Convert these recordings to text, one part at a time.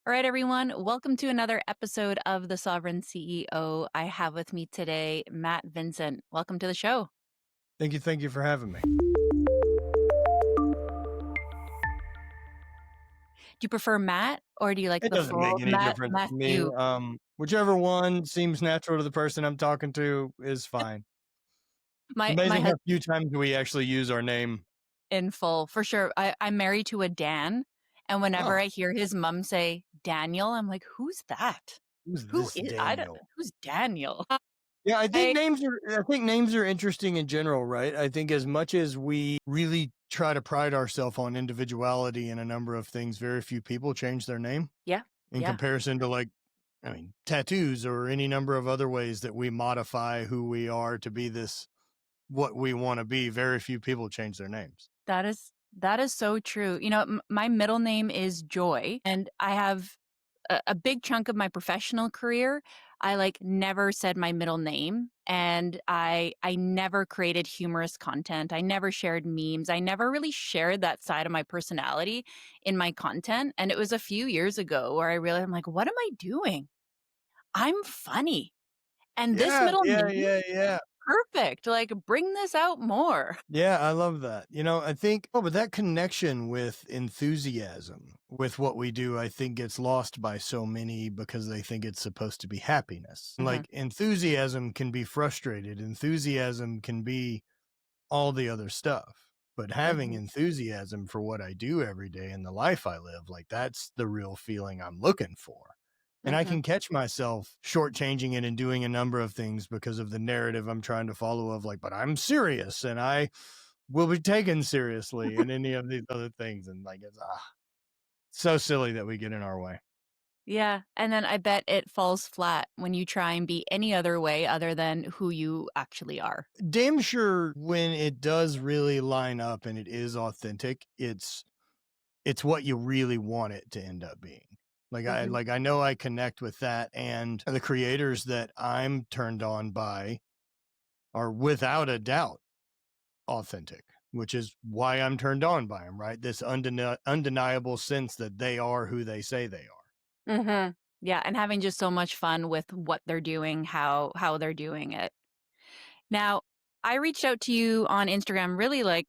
All right, everyone, welcome to another episode of The Sovereign CEO. I have with me today Matt Vincent. Welcome to the show. Thank you. Thank you for having me. Do you prefer Matt or do you like It the doesn't make full any Matt difference to me. Matthew Whichever one seems natural to the person I'm talking to is fine. It's my amazing how husband few times we actually use our name. in full for sure? I'm married to a Dan, and whenever Oh, I hear his mom say Daniel, I'm like, who's that? who's Who this is I don't Daniel? who's Daniel? Yeah, I I think names are interesting in general, right? I think as much as we really try to pride ourselves on individuality in a number of things, very few people change their name yeah, in yeah. comparison to tattoos or any number of other ways that we modify who we are to be this what we want to be. Very few people change their names. That is so true. My middle name is Joy, and I have a big chunk of my professional career, I never said my middle name, and I never created humorous content. I never shared memes. I never really shared that side of my personality in my content. And it was a few years ago where I realized I'm like, what am I doing? I'm funny. And this Yeah, middle yeah, name, yeah, yeah. perfect. Like bring this out more. Yeah, I love that. I think, but that connection with enthusiasm with what we do, I think gets lost by so many because they think it's supposed to be happiness. Mhm, Like enthusiasm can be frustrated, enthusiasm can be all the other stuff. But having mhm, enthusiasm for what I do every day and the life I live, like that's the real feeling I'm looking for. And I mhm. can catch myself shortchanging it and doing a number of things because of the narrative I'm trying to follow of like, but I'm serious and I will be taken seriously and any of these other things. And like, it's so silly that we get in our way. Yeah, and then I bet it falls flat when you try and be any other way other than who you actually are. Damn sure when it does really line up and it is authentic, it's what you really want it to end up being. Mhm. I know I connect with that, and the creators that I'm turned on by are without a doubt authentic, which is why I'm turned on by them, right? This undeniable sense that they are who they say they are. Mhm. Yeah, and having just so much fun with what they're doing, how they're doing it. Now, I reached out to you on Instagram really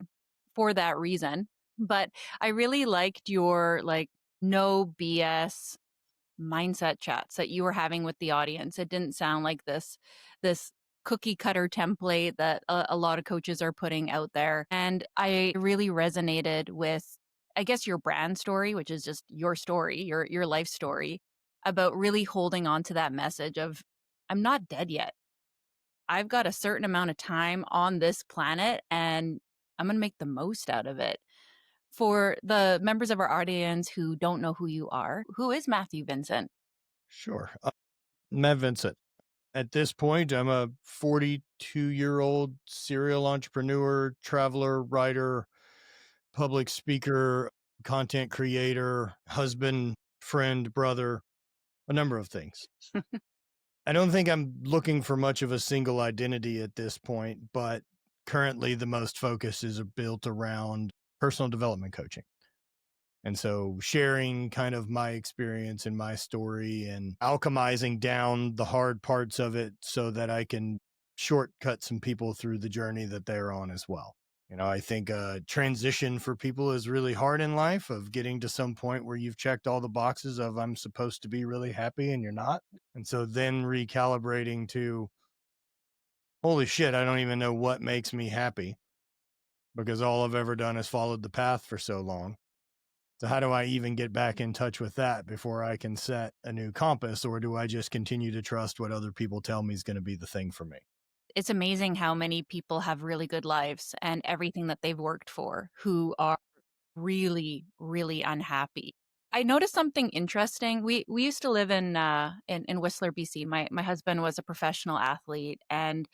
for that reason, but I really liked your no BS mindset chats that you were having with the audience. It didn't sound like this cookie cutter template that a lot of coaches are putting out there. And I really resonated with, I guess, your brand story, which is just your story, your life story, about really holding on to that message of I'm not dead yet. I've got a certain amount of time on this planet and I'm going to make the most out of it. For the members of our audience who don't know who you are, who is Matthew Vincent? Sure. Matt Vincent. At this point, I'm a 42-year-old serial entrepreneur, traveler, writer, public speaker, content creator, husband, friend, brother, a number of things. I don't think I'm looking for much of a single identity at this point, but currently the most focus is built around personal development coaching. And so sharing kind of my experience and my story and alchemizing down the hard parts of it so that I can shortcut some people through the journey that they're on as well. I think transition for people is really hard in life of getting to some point where you've checked all the boxes of I'm supposed to be really happy and you're not. And so then recalibrating to, holy shit, I don't even know what makes me happy because all I've ever done is followed the path for so long. So how do I even get back in touch with that before I can set a new compass? Or do I just continue to trust what other people tell me is going to be the thing for me? It's amazing how many people have really good lives and everything that they've worked for who are really, really unhappy. I noticed something interesting. We used to live in Whistler, BC. My husband was a professional athlete, and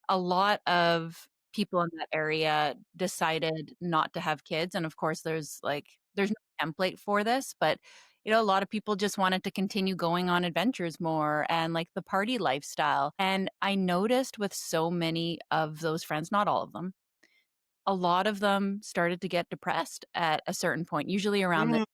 a lot of people in that area decided not to have kids. And of course, there's no template for this, but a lot of people just wanted to continue going on adventures more and like the party lifestyle. And I noticed with so many of those friends, not all of them, a lot of them started to get depressed at a certain point, usually around the Mm,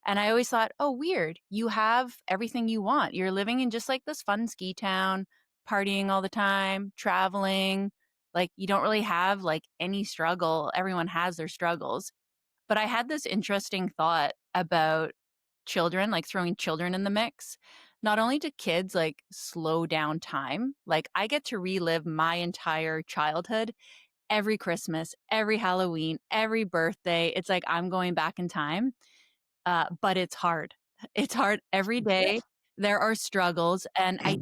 And I always thought, "Oh, weird. You have everything you want. You're living in just like this fun ski town, partying all the time, traveling. Like you don't really have like any struggle. Everyone has their struggles." But I had this interesting thought about children, like throwing children in the mix. Not only do kids like slow down time, like I get to relive my entire childhood every Christmas, every Halloween, every birthday. It's like I'm going back in time, but it's hard. It's hard every Yeah. day. There are struggles, and I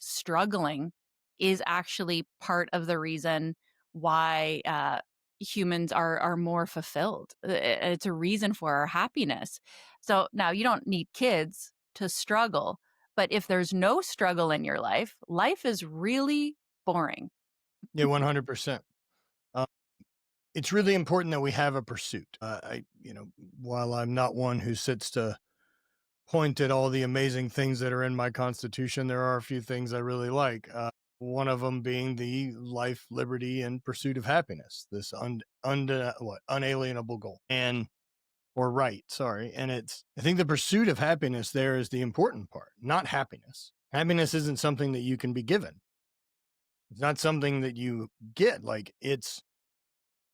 struggling is actually part of the reason why humans are more fulfilled. It's a reason for our happiness. So now you don't need kids to struggle, but if there's no struggle in your life, life is really boring. Yeah, 100%. Uh, it's really important that we have a pursuit. While I'm not one who sits to point at all the amazing things that are in my constitution, there are a few things I really like. One of them being the life, liberty, and pursuit of happiness. This unalienable goal and or right. Sorry, and I think the pursuit of happiness there is the important part, not happiness. Happiness isn't something that you can be given. It's not something that you get. Like it's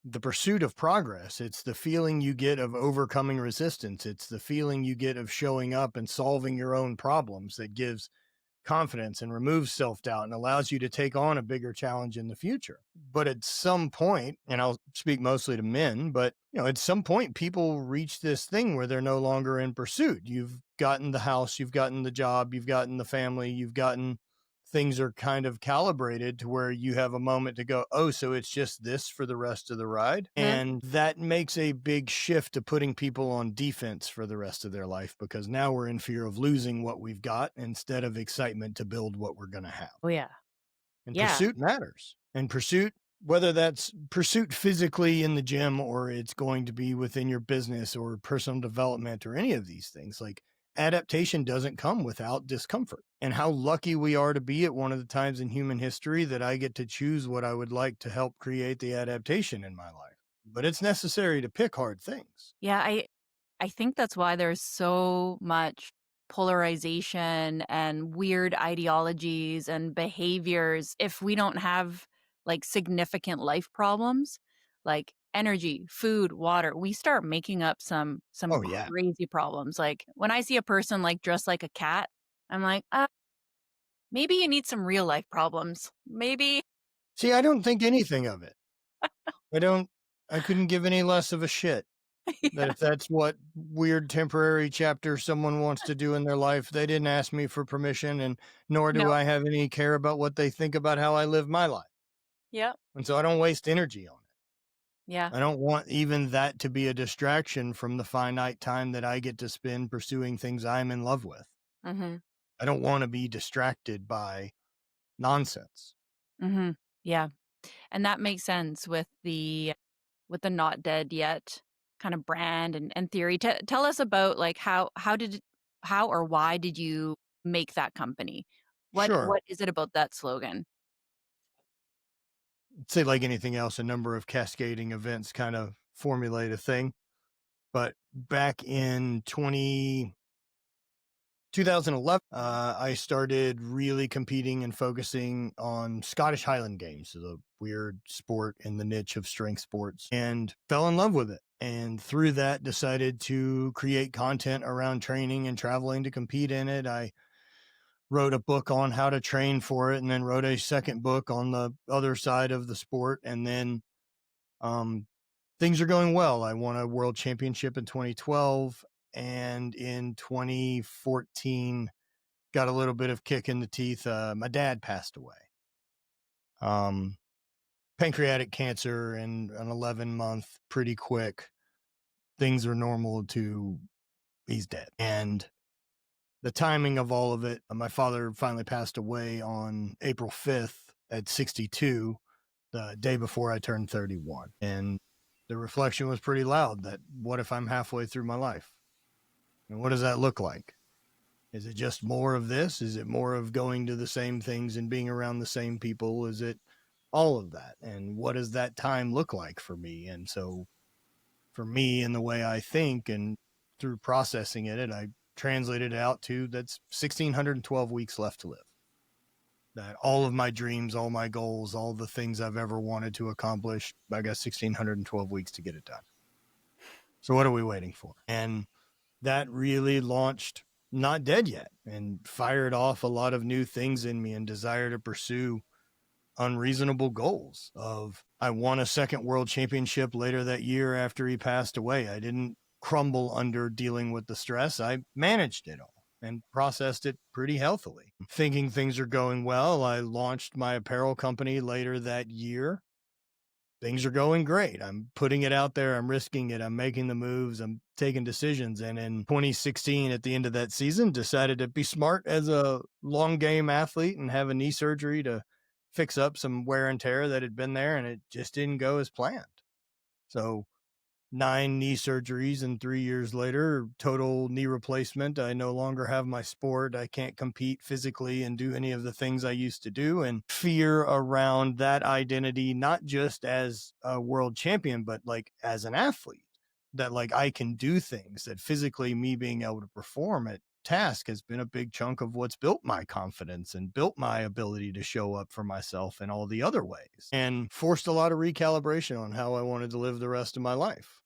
the pursuit of progress. It's the feeling you get of overcoming resistance. It's the feeling you get of showing up and solving your own problems that gives confidence and removes self-doubt and allows you to take on a bigger challenge in the future. But at some point, and I'll speak mostly to men, but at some point people reach this thing where they're no longer in pursuit. You've gotten the house, you've gotten the job, you've gotten the family, you've gotten things are kind of calibrated to where you have a moment to go, oh, so it's just this for the rest of the ride. Mhm. And that makes a big shift to putting people on defense for the rest of their life because now we're in fear of losing what we've got instead of excitement to build what we're going to have. Oh yeah. And Yeah. pursuit matters. And pursuit, whether that's pursuit physically in the gym or it's going to be within your business or personal development or any of these things, like adaptation doesn't come without discomfort. And how lucky we are to be at one of the times in human history that I get to choose what I would like to help create the adaptation in my life. But it's necessary to pick hard things. Yeah, I think that's why there's so much polarization and weird ideologies and behaviors if we don't have like significant life problems like energy, food, water. We start making up some Oh, yeah. crazy problems. Like when I see a person like dressed like a cat, I'm like, maybe you need some real life problems. Maybe See, I don't think anything of it. I don't, I couldn't give any less of a shit. That yeah. if that's what weird temporary chapter someone wants to do in their life, they didn't ask me for permission, and nor No. do I have any care about what they think about how I live my life. Yep. And so I don't waste energy on it. Yeah. I don't want even that to be a distraction from the finite time that I get to spend pursuing things I'm in love with. Mhm. I don't want to be distracted by nonsense. Mhm. Yeah. And that makes sense with the not dead yet kind of brand and theory. Tell us about like how or why did you make that company? Sure. What is it about that slogan? Say like anything else, a number of cascading events kind of formulate a thing. But back in 2011, I started really competing and focusing on Scottish Highland Games, the weird sport in the niche of strength sports, and fell in love with it. And through that, decided to create content around training and traveling to compete in it. I wrote a book on how to train for it, and then wrote a second book on the other side of the sport. And then um, things are going well. I won a world championship in 2012, and in 2014 got a little bit of kick in the teeth. My dad passed away. Um, Pancreatic cancer in an 11-month, pretty quick. Things are normal to he's dead. And the timing of all of it, my father finally passed away on April 5th at 62, the day before I turned 31. And the reflection was pretty loud that what if I'm halfway through my life? And what does that look like? Is it just more of this? Is it more of going to the same things and being around the same people? Is it all of that? And what does that time look like for me? And so for me and the way I think and through processing it, I translated it out to that's 1,612 weeks left to live. That all of my dreams, all my goals, all the things I've ever wanted to accomplish, I got 1,612 weeks to get it done. So what are we waiting for? And that really launched Not Dead Yet and fired off a lot of new things in me and desire to pursue unreasonable goals of I won a second world championship later that year after he passed away. I didn't crumble under dealing with the stress. I managed it all and processed it pretty healthily. Thinking things are going well, I launched my apparel company later that year. Things are going great. I'm putting it out there. I'm risking it. I'm making the moves. I'm taking decisions. And in 2016, at the end of that season, decided to be smart as a long game athlete and have a knee surgery to fix up some wear and tear that had been there. And it just didn't go as planned. So 9 knee surgeries and 3 years later, total knee replacement. I no longer have my sport. I can't compete physically and do any of the things I used to do. And fear around that identity, not just as a world champion, but like as an athlete, that like I can do things that physically me being able to perform at task has been a big chunk of what's built my confidence and built my ability to show up for myself in all the other ways and forced a lot of recalibration on how I wanted to live the rest of my life.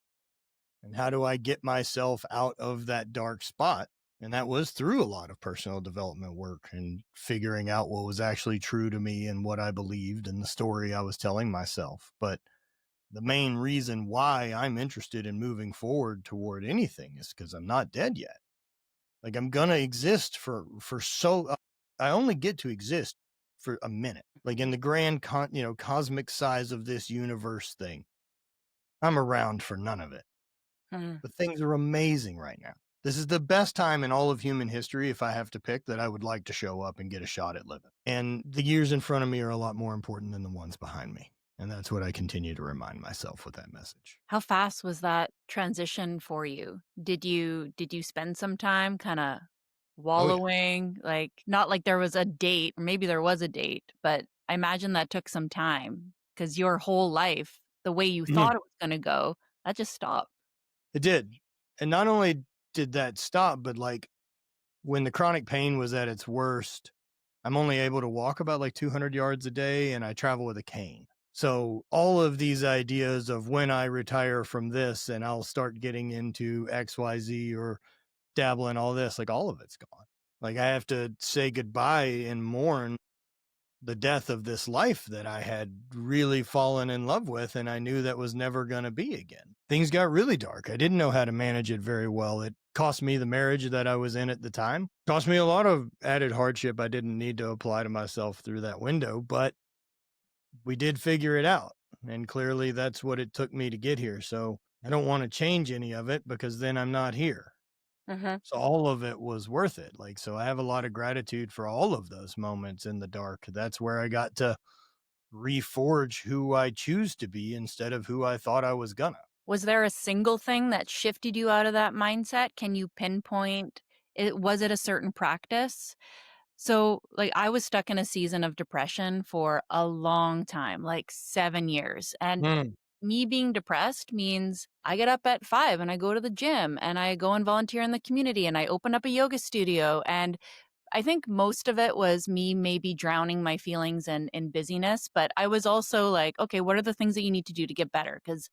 And how do I get myself out of that dark spot? And that was through a lot of personal development work and figuring out what was actually true to me and what I believed and the story I was telling myself. But the main reason why I'm interested in moving forward toward anything is because I'm not dead yet. Like I'm gonna exist for so I only get to exist for a minute. Like in the grand cosmic size of this universe thing, I'm around for none of it. Mm. But things are amazing right now. This is the best time in all of human history, if I have to pick, that I would like to show up and get a shot at living. And the years in front of me are a lot more important than the ones behind me. And that's what I continue to remind myself with that message. How fast was that transition for you? Did you spend some time kinda Oh, yeah. wallowing? Like, not like there was a date, or maybe there was a date, but I imagine that took some time because your whole life, the way you Mhm. thought it was gonna go, that just stopped. It did. And not only did that stop, but like when the chronic pain was at its worst, I'm only able to walk about like 200 yards a day and I travel with a cane. So all of these ideas of when I retire from this and I'll start getting into XYZ or dabble in all this, like all of it's gone. Like I have to say goodbye and mourn the death of this life that I had really fallen in love with and I knew that was never going to be again. Things got really dark. I didn't know how to manage it very well. It cost me the marriage that I was in at the time. Cost me a lot of added hardship I didn't need to apply to myself through that window, but we did figure it out. And clearly that's what it took me to get here. So I don't want to change any of it because then I'm not here. Mhm. So all of it was worth it. Like, so I have a lot of gratitude for all of those moments in the dark. That's where I got to reforge who I choose to be instead of who I thought I was gonna. Was there a single thing that shifted you out of that mindset? Can you pinpoint it? Was it a certain practice? So, like, I was stuck in a season of depression for a long time, like 7 years. And Mm. me being depressed means I get up at 5 and I go to the gym and I go and volunteer in the community and I open up a yoga studio. And I think most of it was me maybe drowning my feelings in busyness. But I was also like, okay, what are the things that you need to do to get better? Because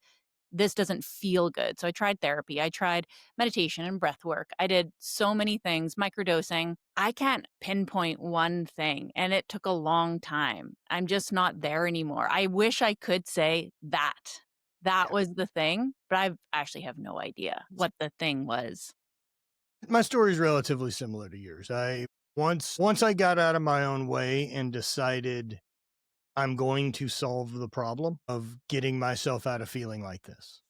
this doesn't feel good. So I tried therapy. I tried meditation and breath work. I did so many things, microdosing. I can't pinpoint one thing. And it took a long time. I'm just not there anymore. I wish I could say that. That Yeah. was the thing, but I actually have no idea what the thing was. My story is relatively similar to yours. I once I got out of my own way and decided I'm going to solve the problem of getting myself out of feeling like this.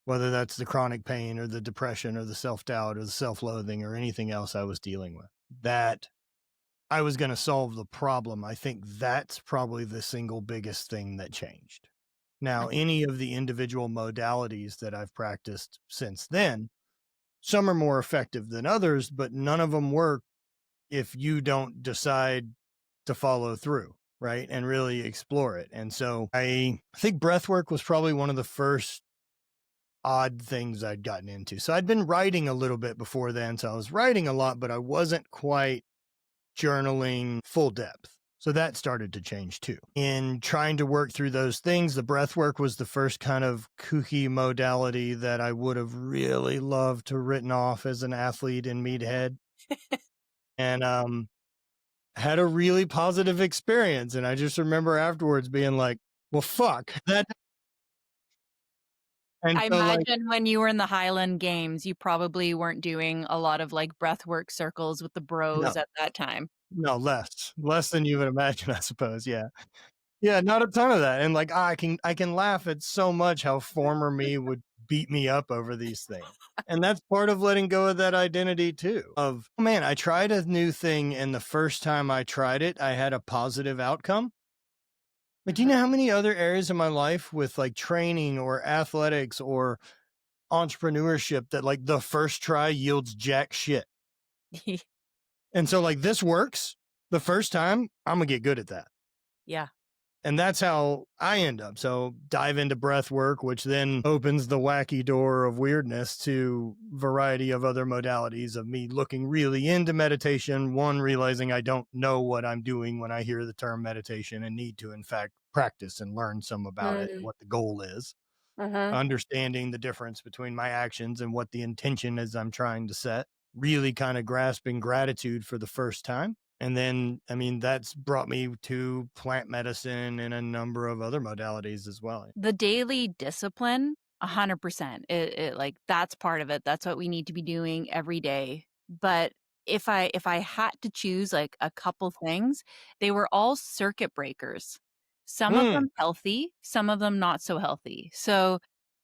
Whether that's the chronic pain or the depression or the self-doubt or the self-loathing or anything else I was dealing with. That I was going to solve the problem. I think that's probably the single biggest thing that changed. Now, any of the individual modalities that I've practiced since then, some are more effective than others, but none of them work if you don't decide to follow through, right? And really explore it. And so I think breath work was probably one of the first odd things I'd gotten into. So I'd been writing a little bit before then. So I was writing a lot, but I wasn't quite journaling full depth. So that started to change too. In trying to work through those things, the breath work was the first kind of kooky modality that I would have really loved to written off as an athlete in Meathead. And had a really positive experience. And I just remember afterwards being like, well, fuck that. And I so like, imagine when you were in the Highland Games, you probably weren't doing a lot of, like, breathwork circles with the no, bros at that time. no, less than you would imagine, I suppose. Yeah. Yeah, not a ton of that, and, like, I can laugh at so much how former me would beat me up over these things, and that's part of letting go of that identity too, of, "Oh, man, I tried a new thing, and the first time I tried it, I had a positive outcome." Like, do you Mhm. know how many other areas of my life with, like, training or athletics or entrepreneurship that, like, the first try yields jack shit? And so, like, this works the first time, Imma get good at that. Yeah. And that's how I end up. So dive into breath work, which then opens the wacky door of weirdness to variety of other modalities of me looking really into meditation. One, realizing I don't know what I'm doing when I hear the term meditation and need to, in fact, practice and learn some about it, Mm. what the goal is, Mhm. understanding the difference between my actions and what the intention is I'm trying to set, really kind of grasping gratitude for the first time. And then, I mean, that's brought me to plant medicine and a number of other modalities as well. The daily discipline, 100%. Like, that's part of it. That's what we need to be doing every day. But if I had to choose, like, a couple things, they were all circuit breakers. Some of Mm, them healthy, some of them not so healthy. So,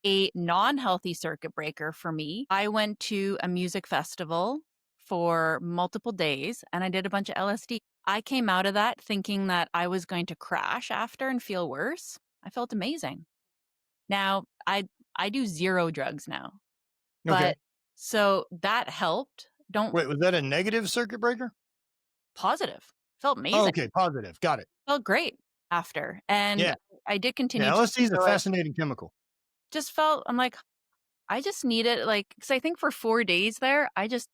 a non-healthy circuit breaker for me, I went to a music festival for multiple days, and I did a bunch of LSD. I came out of that thinking that I was going to crash after and feel worse. I felt amazing. Now, I do 0 drugs now, okay. but so that helped. Don't Wait, was that a negative circuit breaker? positive. Felt Oh, amazing. okay. Positive. Got it. Felt great after, and Yeah. I did Yeah. continue to LSD is a do it. fascinating chemical. Just felt I'm like, I just needed, like, because I think for 4 days there, I just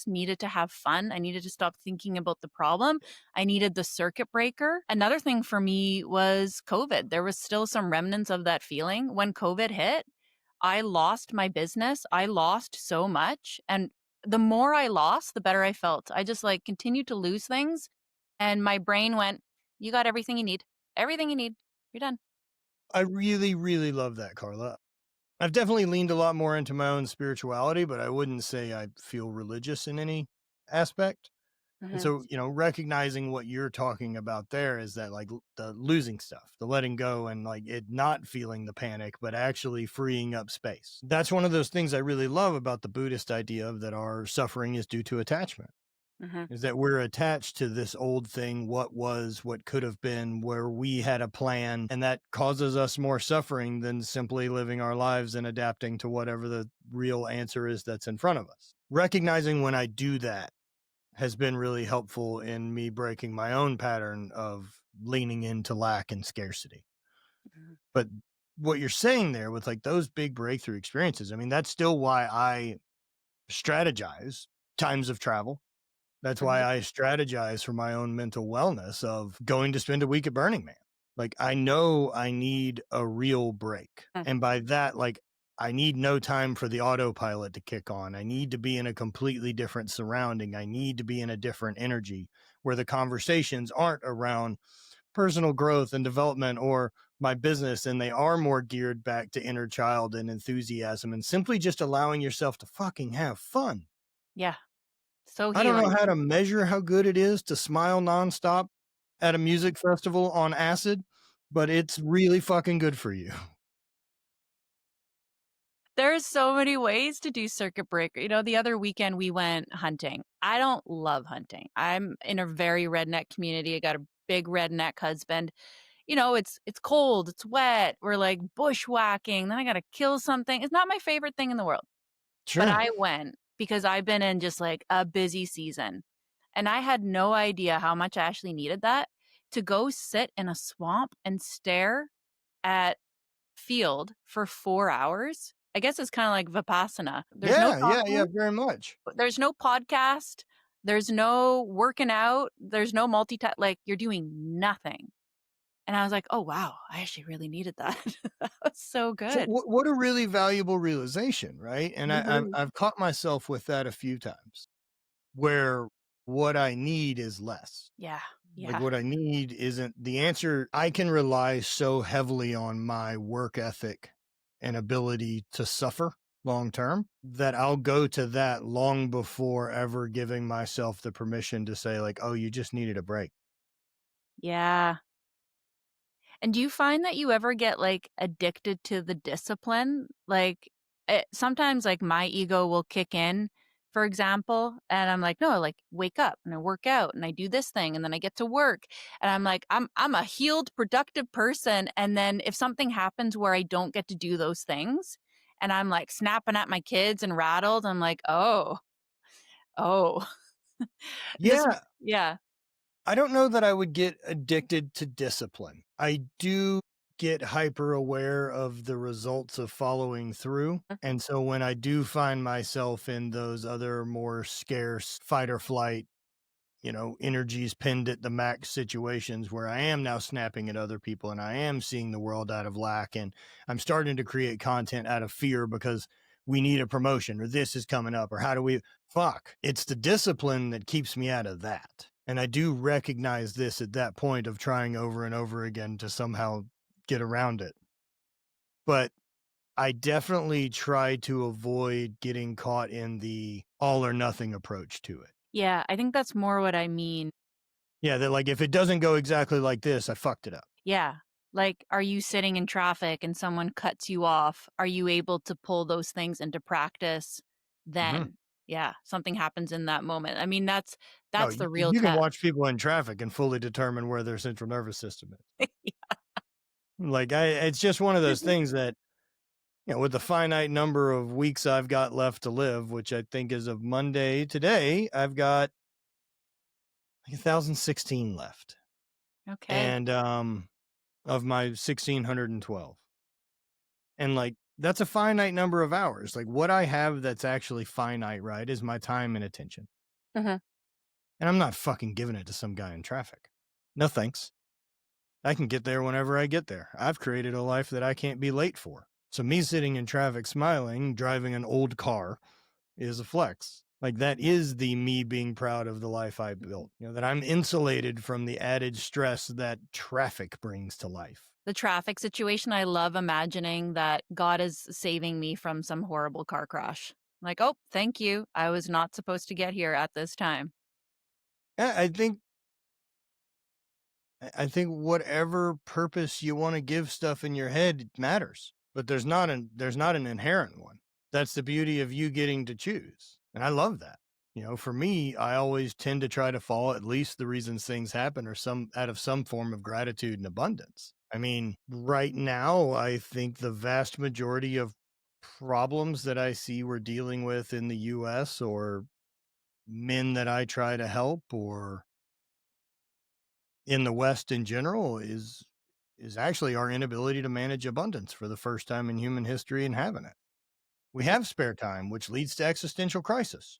needed to have fun. I needed to stop thinking about the problem. I needed the circuit breaker. Another thing for me was COVID. There was still some remnants of that feeling. When COVID hit, I lost my business. I lost so much, and the more I lost, the better I felt. I just, like, continued to lose things, and my brain went, "You got everything you need. Everything you need. You're done." I really, really love that, Carla. I've definitely leaned a lot more into my own spirituality, but I wouldn't say I feel religious in any aspect. And Mhm. so, recognizing what you're talking about there is that like the losing stuff, the letting go and like it not feeling the panic, but actually freeing up space. That's one of those things I really love about the Buddhist idea of that our suffering is due to attachment, Mhm. is that we're attached to this old thing, what was, what could have been, where we had a plan, and that causes us more suffering than simply living our lives and adapting to whatever the real answer is that's in front of us. Recognizing when I do that has been really helpful in me breaking my own pattern of leaning into lack and scarcity. Mhm. But what you're saying there with like those big breakthrough experiences, I mean, that's still why I strategize times of travel. That's why Mhm. I strategize for my own mental wellness of going to spend a week at Burning Man. Like I know I need a real break. Mm. And by that, like I need no time for the autopilot to kick on. I need to be in a completely different surrounding. I need to be in a different energy where the conversations aren't around personal growth and development or my business and they are more geared back to inner child and enthusiasm and simply just allowing yourself to fucking have fun. Yeah. So I don't know healing. how to measure how good it is to smile nonstop at a music festival on acid, but it's really fucking good for you. There's so many ways to do circuit breaker. The other weekend we went hunting. I don't love hunting. I'm in a very redneck community. I got a big redneck husband. It's cold, it's wet. We're like bushwhacking. Then I got to kill something. It's not my favorite thing in the world. But Sure. I went because I've been in just like a busy season. And I had no idea how much I actually needed that to go sit in a swamp and stare at field for 4 hours I guess it's kinda like Vipassana. Yeah, yeah, yeah, very much. There's no podcast, there's no working out, there's no like, you're doing nothing. And I was like, "Oh, wow, I actually really needed that." That was so So good. what a really valuable realization, right? And I've Mhm. I've caught myself with that a few times, where what I need is less. Yeah, Like, yeah, what I need isn't the answer. I can rely so heavily on my work ethic and ability to suffer long term that I'll go to that long before ever giving myself the permission to say, like, "Oh, you just needed a break." yeah. And do you find that you ever get, like, addicted to the discipline? Like, sometimes, like, my ego will kick in, for example, and I'm like, "No, like, wake up, and I work out, and I do this thing, and then I get to work." And I'm like, I'm a healed, productive person, and then if something happens where I don't get to do those things, and I'm, like, snapping at my kids and rattled, I'm like, "Oh, oh." This Yeah, Yeah. I don't know that I would get addicted to discipline. I do get hyper aware of the results of following through. And so when I do find myself in those other more scarce fight or flight, energies pinned at the max situations where I am now snapping at other people and I am seeing the world out of lack and I'm starting to create content out of fear because we need a promotion or this is coming up or how do we fuck. It's the discipline that keeps me out of that. And I do recognize this at that point of trying over and over again to somehow get around it. But I definitely try to avoid getting caught in the all or nothing approach to it. Yeah, I think that's more what I mean. Yeah, that like if it doesn't go exactly like this, I fucked it up. Yeah. Like, are you sitting in traffic and someone cuts you off? Are you able to pull those things into practice Mhm. then? Yeah, something happens in that moment. I mean, No, that's the real you can test. watch people in traffic and fully determine where their central nervous system is. Like it's just one of those things that with the finite number of weeks I've got left to live, which I think is of Monday today, I've got like 1,016 left, Okay. and of my 1,612, and like that's a finite number of hours. Like what I have that's actually finite, right, is my time and attention, Mhm. and I'm not fucking giving it to some guy in traffic. No thanks. I can get there whenever I get there. I've created a life that I can't be late for. So me sitting in traffic smiling, driving an old car is a flex. Like that is the me being proud of the life I built. That I'm insulated from the added stress that traffic brings to life. The traffic situation, I love imagining that God is saving me from some horrible car crash. Like, "Oh, thank you. I was not supposed to get here at this time." I think whatever purpose you want to give stuff in your head matters, but there's not an inherent one. That's the beauty of you getting to choose. And I love that. For me, I always tend to try to follow at least the reasons things happen or some out of some form of gratitude and abundance. I mean, right now, I think the vast majority of problems that I see we're dealing with in the US or men that I try to help or in the West in general is actually our inability to manage abundance for the first time in human history and having it. We have spare time, which leads to existential crisis.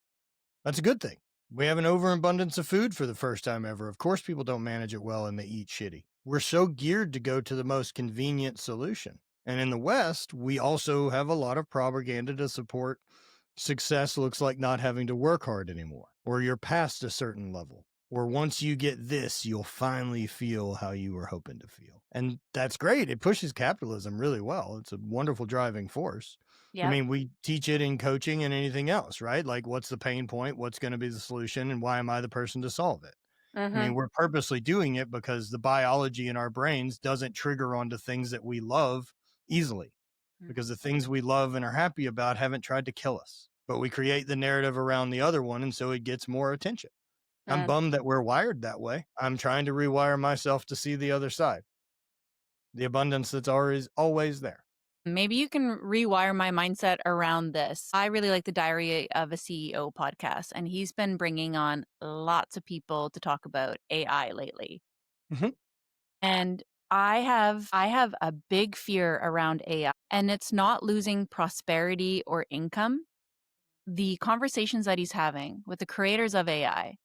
That's a good thing. We have an overabundance of food for the first time ever. Of course, people don't manage it well and they eat shitty. We're so geared to go to the most convenient solution. And in the West, we also have a lot of propaganda to support success looks like not having to work hard anymore, or you're past a certain level, or once you get this, you'll finally feel how you were hoping to feel. And that's great. It pushes capitalism really well. It's a wonderful driving force. I Yep. mean, we teach it in coaching and anything else, right? Like, what's the pain point? What's going to be the solution? And why am I the person to solve it? I mean, Mhm. we're purposely doing it because the biology in our brains doesn't trigger onto things that we love easily Mm. because the things we love and are happy about haven't tried to kill us. But we create the narrative around the other one, and so it gets more attention. I'm Mm. bummed that we're wired that way. I'm trying to rewire myself to see the other side, the abundance that's always there. Maybe you can rewire my mindset around this. I really like the Diary of a CEO podcast, and he's been bringing on lots of people to talk about AI lately. Mhm. And I have a big fear around AI, and it's not losing prosperity or income. The conversations that he's having with the creators of AI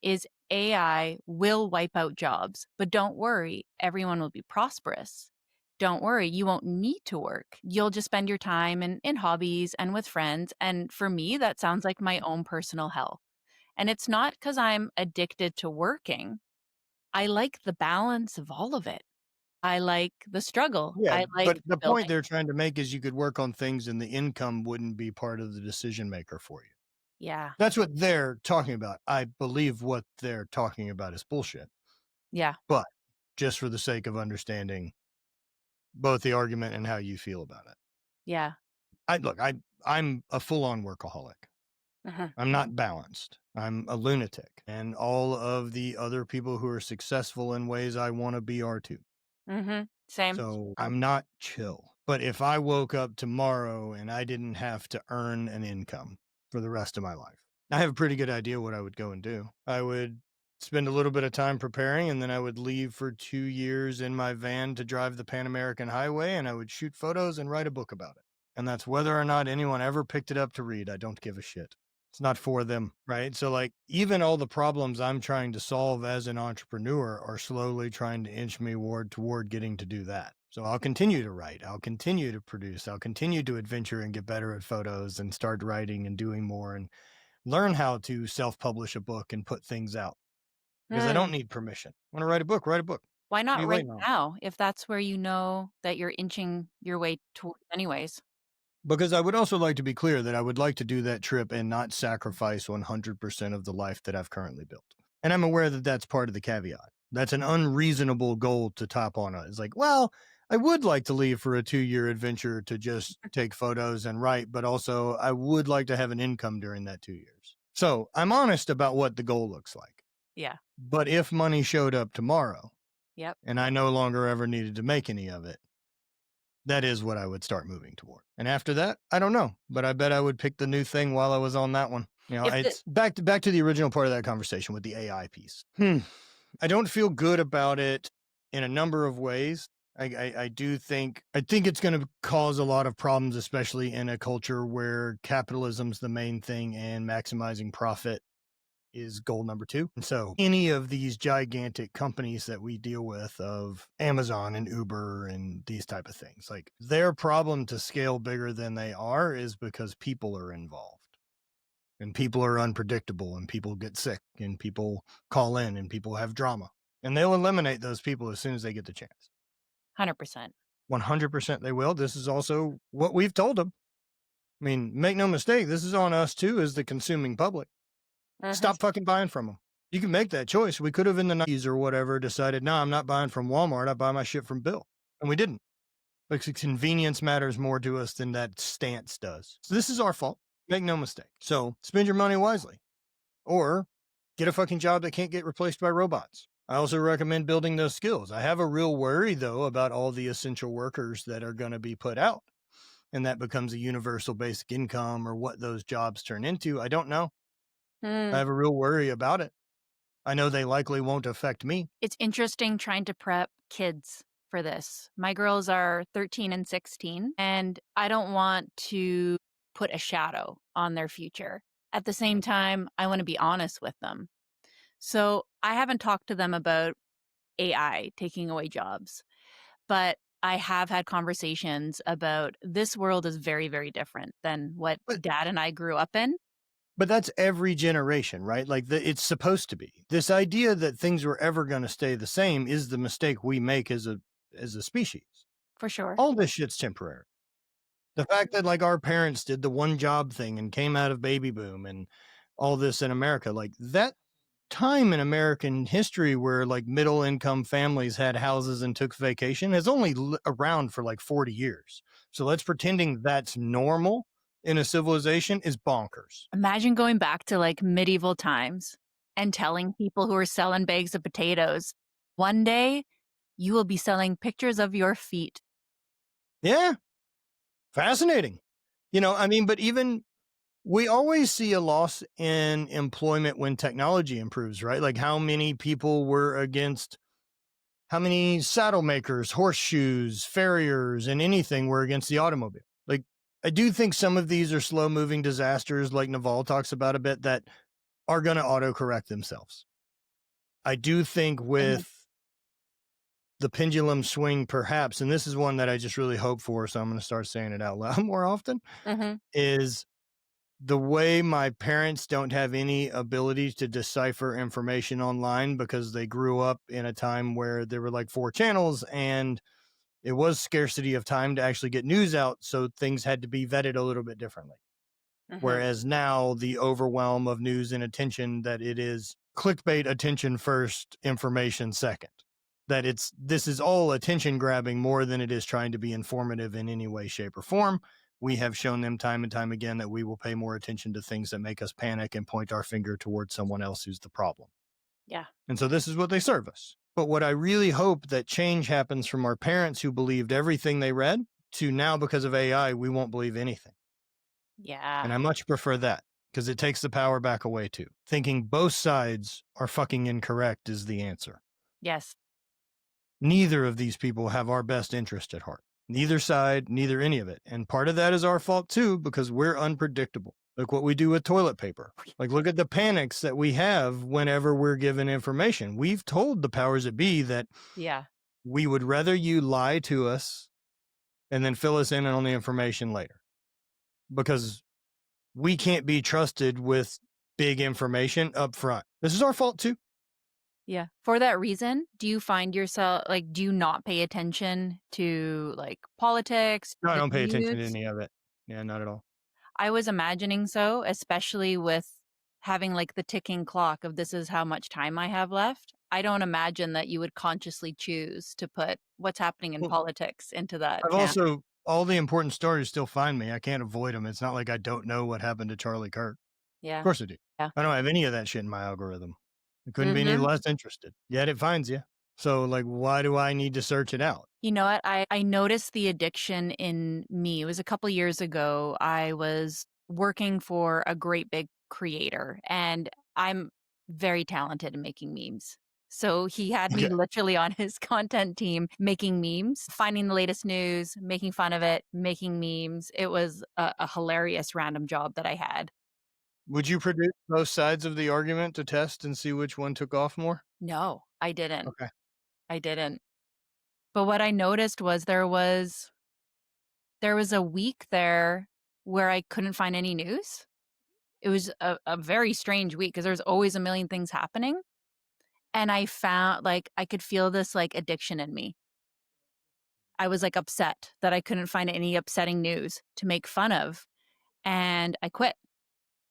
is AI will wipe out jobs, but don't worry, everyone will be prosperous. Don't worry, you won't need to work. You'll just spend your time in hobbies and with friends. And for me, that sounds like my own personal hell. And it's not because I'm addicted to working. I like the balance of all of it. I like the struggle. Yeah, I like but the point building. they're trying to make is you could work on things and the income wouldn't be part of the decision maker for you. Yeah. That's what they're talking about. I believe what they're talking about is bullshit. Yeah. But just for the sake of understanding both the argument and how you feel about it. Yeah. I'm a full-on workaholic. Uh-huh. I'm not balanced. I'm a lunatic. And all of the other people who are successful in ways I want to be are too. Same. So I'm not chill. But if I woke up tomorrow and I didn't have to earn an income for the rest of my life, I have a pretty good idea what I would go and do. I would spend a little bit of time preparing and then I would leave for 2 years in my van to drive the Pan American Highway and I would shoot photos and write a book about it. And that's whether or not anyone ever picked it up to read. I don't give a shit. It's not for them, right? So, like, even all the problems I'm trying to solve as an entrepreneur are slowly trying to inch me toward getting to do that. So I'll continue to write. I'll continue to produce. I'll continue to adventure and get better at photos and start writing and doing more and learn how to self-publish a book and put things out because I don't Hmm. need permission. Want to write a book? Write a book. Why What are not you right waiting on? now if that's where you know that you're inching your way towards anyways? Because I would also like to be clear that I would like to do that trip and not sacrifice 100% of the life that I've currently built. And I'm aware that that's part of the caveat. That's an unreasonable goal to top on. It's like, well, I would like to leave for a 2 year adventure to just take photos and write, but also I would like to have an income during that 2 years. So I'm honest about what the goal looks like. Yeah. But if money showed up tomorrow Yep. and I no longer ever needed to make any of it, that is what I would start moving toward. And after that, I don't know, but I bet I would pick the new thing while I was on that one. If the It's back to the original part of that conversation with the AI piece. I don't feel good about it in a number of ways. I do think it's going to cause a lot of problems, especially in a culture where capitalism's the main thing and maximizing profit is goal number two. And so any of these gigantic companies that we deal with of Amazon and Uber and these type of things, like their problem to scale bigger than they are is because people are involved and people are unpredictable and people get sick and people call in and people have drama and they'll eliminate those people as soon as they get the chance. 100%. 100% they will. This is also what we've told them. I mean, make no mistake, this is on us too as the consuming public. Mhm. Stop fucking buying from them. You can make that choice. We could have in the 90s or whatever decided, no, I'm not buying from Walmart. I buy my shit from Bill. And we didn't. Because convenience matters more to us than that stance does. So this is our fault. Make no mistake. So spend your money wisely or get a fucking job that can't get replaced by robots. I also recommend building those skills. I have a real worry, though, about all the essential workers that are going to be put out. And that becomes a universal basic income or what those jobs turn into. I don't know. I Mm. have a real worry about it. I know they likely won't affect me. It's interesting trying to prep kids for this. My girls are 13 and 16, and I don't want to put a shadow on their future. At the same time, I want to be honest with them. So I haven't talked to them about AI taking away jobs, but I have had conversations about this world is very, very different than what But dad and I grew up in, but that's every generation, right? Like it's supposed to be. This idea that things were ever going to stay the same is the mistake we make as a species. for sure. All this shit's temporary. The fact that like our parents did the one job thing and came out of baby boom and all this in America, like that time in American history where like middle income families had houses and took vacation is only around for like 40 years. So let's pretending that's normal in a civilization is bonkers. Imagine going back to like medieval times and telling people who are selling bags of potatoes, one day you will be selling pictures of your feet. Yeah, fascinating. I mean, but even we always see a loss in employment when technology improves, right? Like how many people were against How many saddle makers, horseshoes, farriers, and anything were against the automobile? Like, I do think some of these are slow moving disasters, like Naval talks about a bit, that are going to autocorrect themselves. I do think Mhm, with the pendulum swing, perhaps, and this is one that I just really hope for, so I'm going to start saying it out loud more often, mhm, is the way my parents don't have any ability to decipher information online because they grew up in a time where there were like four channels and it was scarcity of time to actually get news out. So things had to be vetted a little bit differently. mhm. Whereas now the overwhelm of news and attention that it is clickbait attention first, information second. That this is all attention grabbing more than it is trying to be informative in any way, shape, or form. We have shown them time and time again that we will pay more attention to things that make us panic and point our finger towards someone else who's the problem. Yeah, And so this is what they serve us. But what I really hope that change happens from our parents who believed everything they read to now because of AI, we won't believe anything. yeah, And I much prefer that because it takes the power back away too. Thinking both sides are fucking incorrect is the answer. yes, Neither of these people have our best interest at heart. Neither side, neither any of it. And part of that is our fault too because we're unpredictable. Like what we do with toilet paper. Like, look at the panics that we have whenever we're given information. We've told the powers that be that yeah, we would rather you lie to us and then fill us in on the information later because we can't be trusted with big information up front. This is our fault too. yeah. For that reason, do you find yourself like, do you not pay attention to like politics, No, I the don't pay attention to news? any of it. Yeah, not at all. I was imagining so, especially with having like the ticking clock of this is how much time I have left. I don't imagine that you would consciously choose to put what's happening in Well, politics into that I've camp. also, all the important stories still find me. I can't avoid them. It's not like I don't know what happened to Charlie Kirk. Of Yeah. course I do. Yeah. I don't have any of that shit in my algorithm. I couldn't be any Mhm. less interested. Yet it finds you. So, like, why do I need to search it out? You know what? I noticed the addiction in me. It was a couple years ago. I was working for a great big creator, and I'm very talented in making memes. So he had me Okay. literally on his content team making memes, finding the latest news, making fun of it, making memes. It was a hilarious random job that I had. Would you produce both sides of the argument to test and see which one took off more? No, I didn't. Okay. I didn't. But what I noticed was there was a week there where I couldn't find any news. It was a very strange week because there's always a million things happening, and I found like, I could feel this, like, addiction in me. I was, like, upset that I couldn't find any upsetting news to make fun of, and I quit.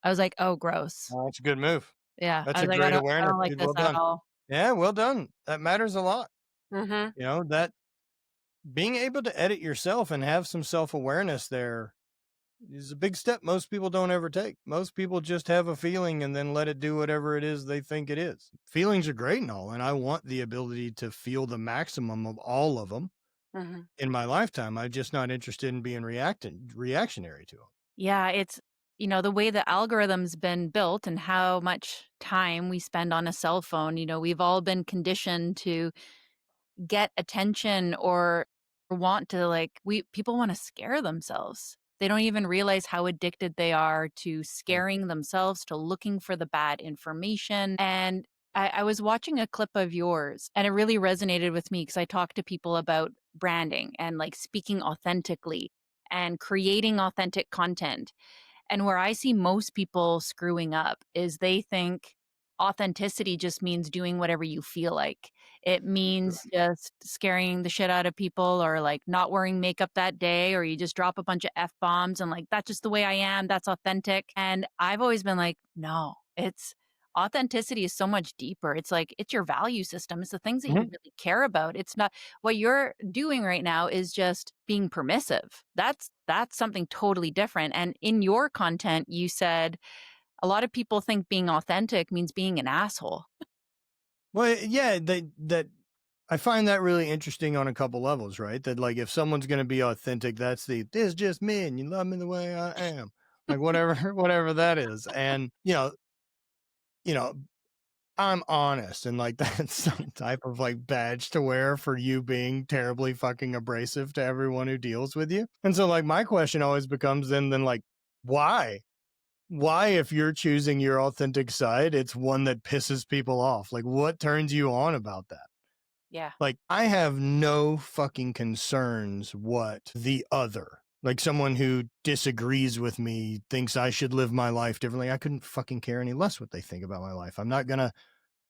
I was like, "Oh, gross." That's a good move. Yeah, I That's was a like, great I awareness, don't like dude. this Well at done. all." Yeah, well done. That matters a lot. Mhm. You know, that being able to edit yourself and have some self awareness there is a big step most people don't ever take. Most people just have a feeling and then let it do whatever it is they think it is. Feelings are great and all, and I want the ability to feel the maximum of all of them Mhm. in my lifetime. I'm just not interested in being reactionary to them. Yeah, it's the way the algorithm's been built and how much time we spend on a cell phone, we've all been conditioned to get attention or want to like we people want to scare themselves. They don't even realize how addicted they are to scaring themselves, to looking for the bad information. And I was watching a clip of yours and it really resonated with me because I talk to people about branding and like speaking authentically and creating authentic content. And where I see most people screwing up is they think authenticity just means doing whatever you feel like. It means just scaring the shit out of people or like not wearing makeup that day, or you just drop a bunch of F bombs and like, that's just the way I am. That's authentic. And I've always been like, no, it's authenticity is so much deeper. It's like, it's your value system. It's the things that you Mhm. really care about. It's not what you're doing right now is just being permissive. That's something totally different. And in your content, you said a lot of people think being authentic means being an asshole. Well, yeah, that I find that really interesting on a couple levels, right? That like if someone's going to be authentic, that's this is just me, and you love me the way I am, like whatever, whatever that is, and you know, I'm honest, and like that's some type of like badge to wear for you being terribly fucking abrasive to everyone who deals with you. And so like my question always becomes then like why? Why, if you're choosing your authentic side, it's one that pisses people off? Like what turns you on about that? Yeah. Like I have no fucking concerns what the other, like someone who disagrees with me, thinks I should live my life differently. I couldn't fucking care any less what they think about my life. I'm not gonna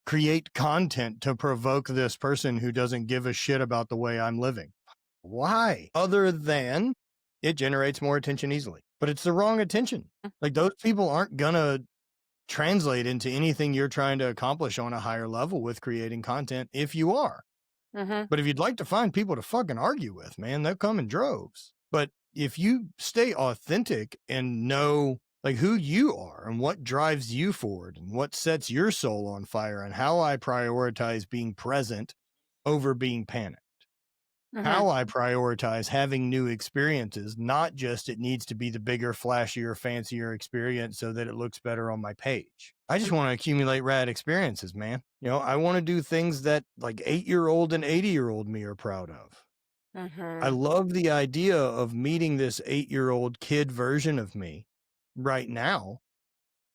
create content to provoke this person who doesn't give a shit about the way I'm living. Why? Other than it generates more attention easily, but it's the wrong attention. Like those people aren't gonna translate into anything you're trying to accomplish on a higher level with creating content if you are. Mm-hmm. But if you'd like to find people to fucking argue with, man, they'll come in droves. But if you stay authentic and know like who you are and what drives you forward and what sets your soul on fire and how I prioritize being present over being panicked, Mm-hmm. how I prioritize having new experiences, not just it needs to be the bigger, flashier, fancier experience so that it looks better on my page. I just want to accumulate rad experiences, man. You know, I want to do things that like 8-year-old and 80-year-old me are proud of. I Mm-hmm. love the idea of meeting this 8-year-old kid version of me right now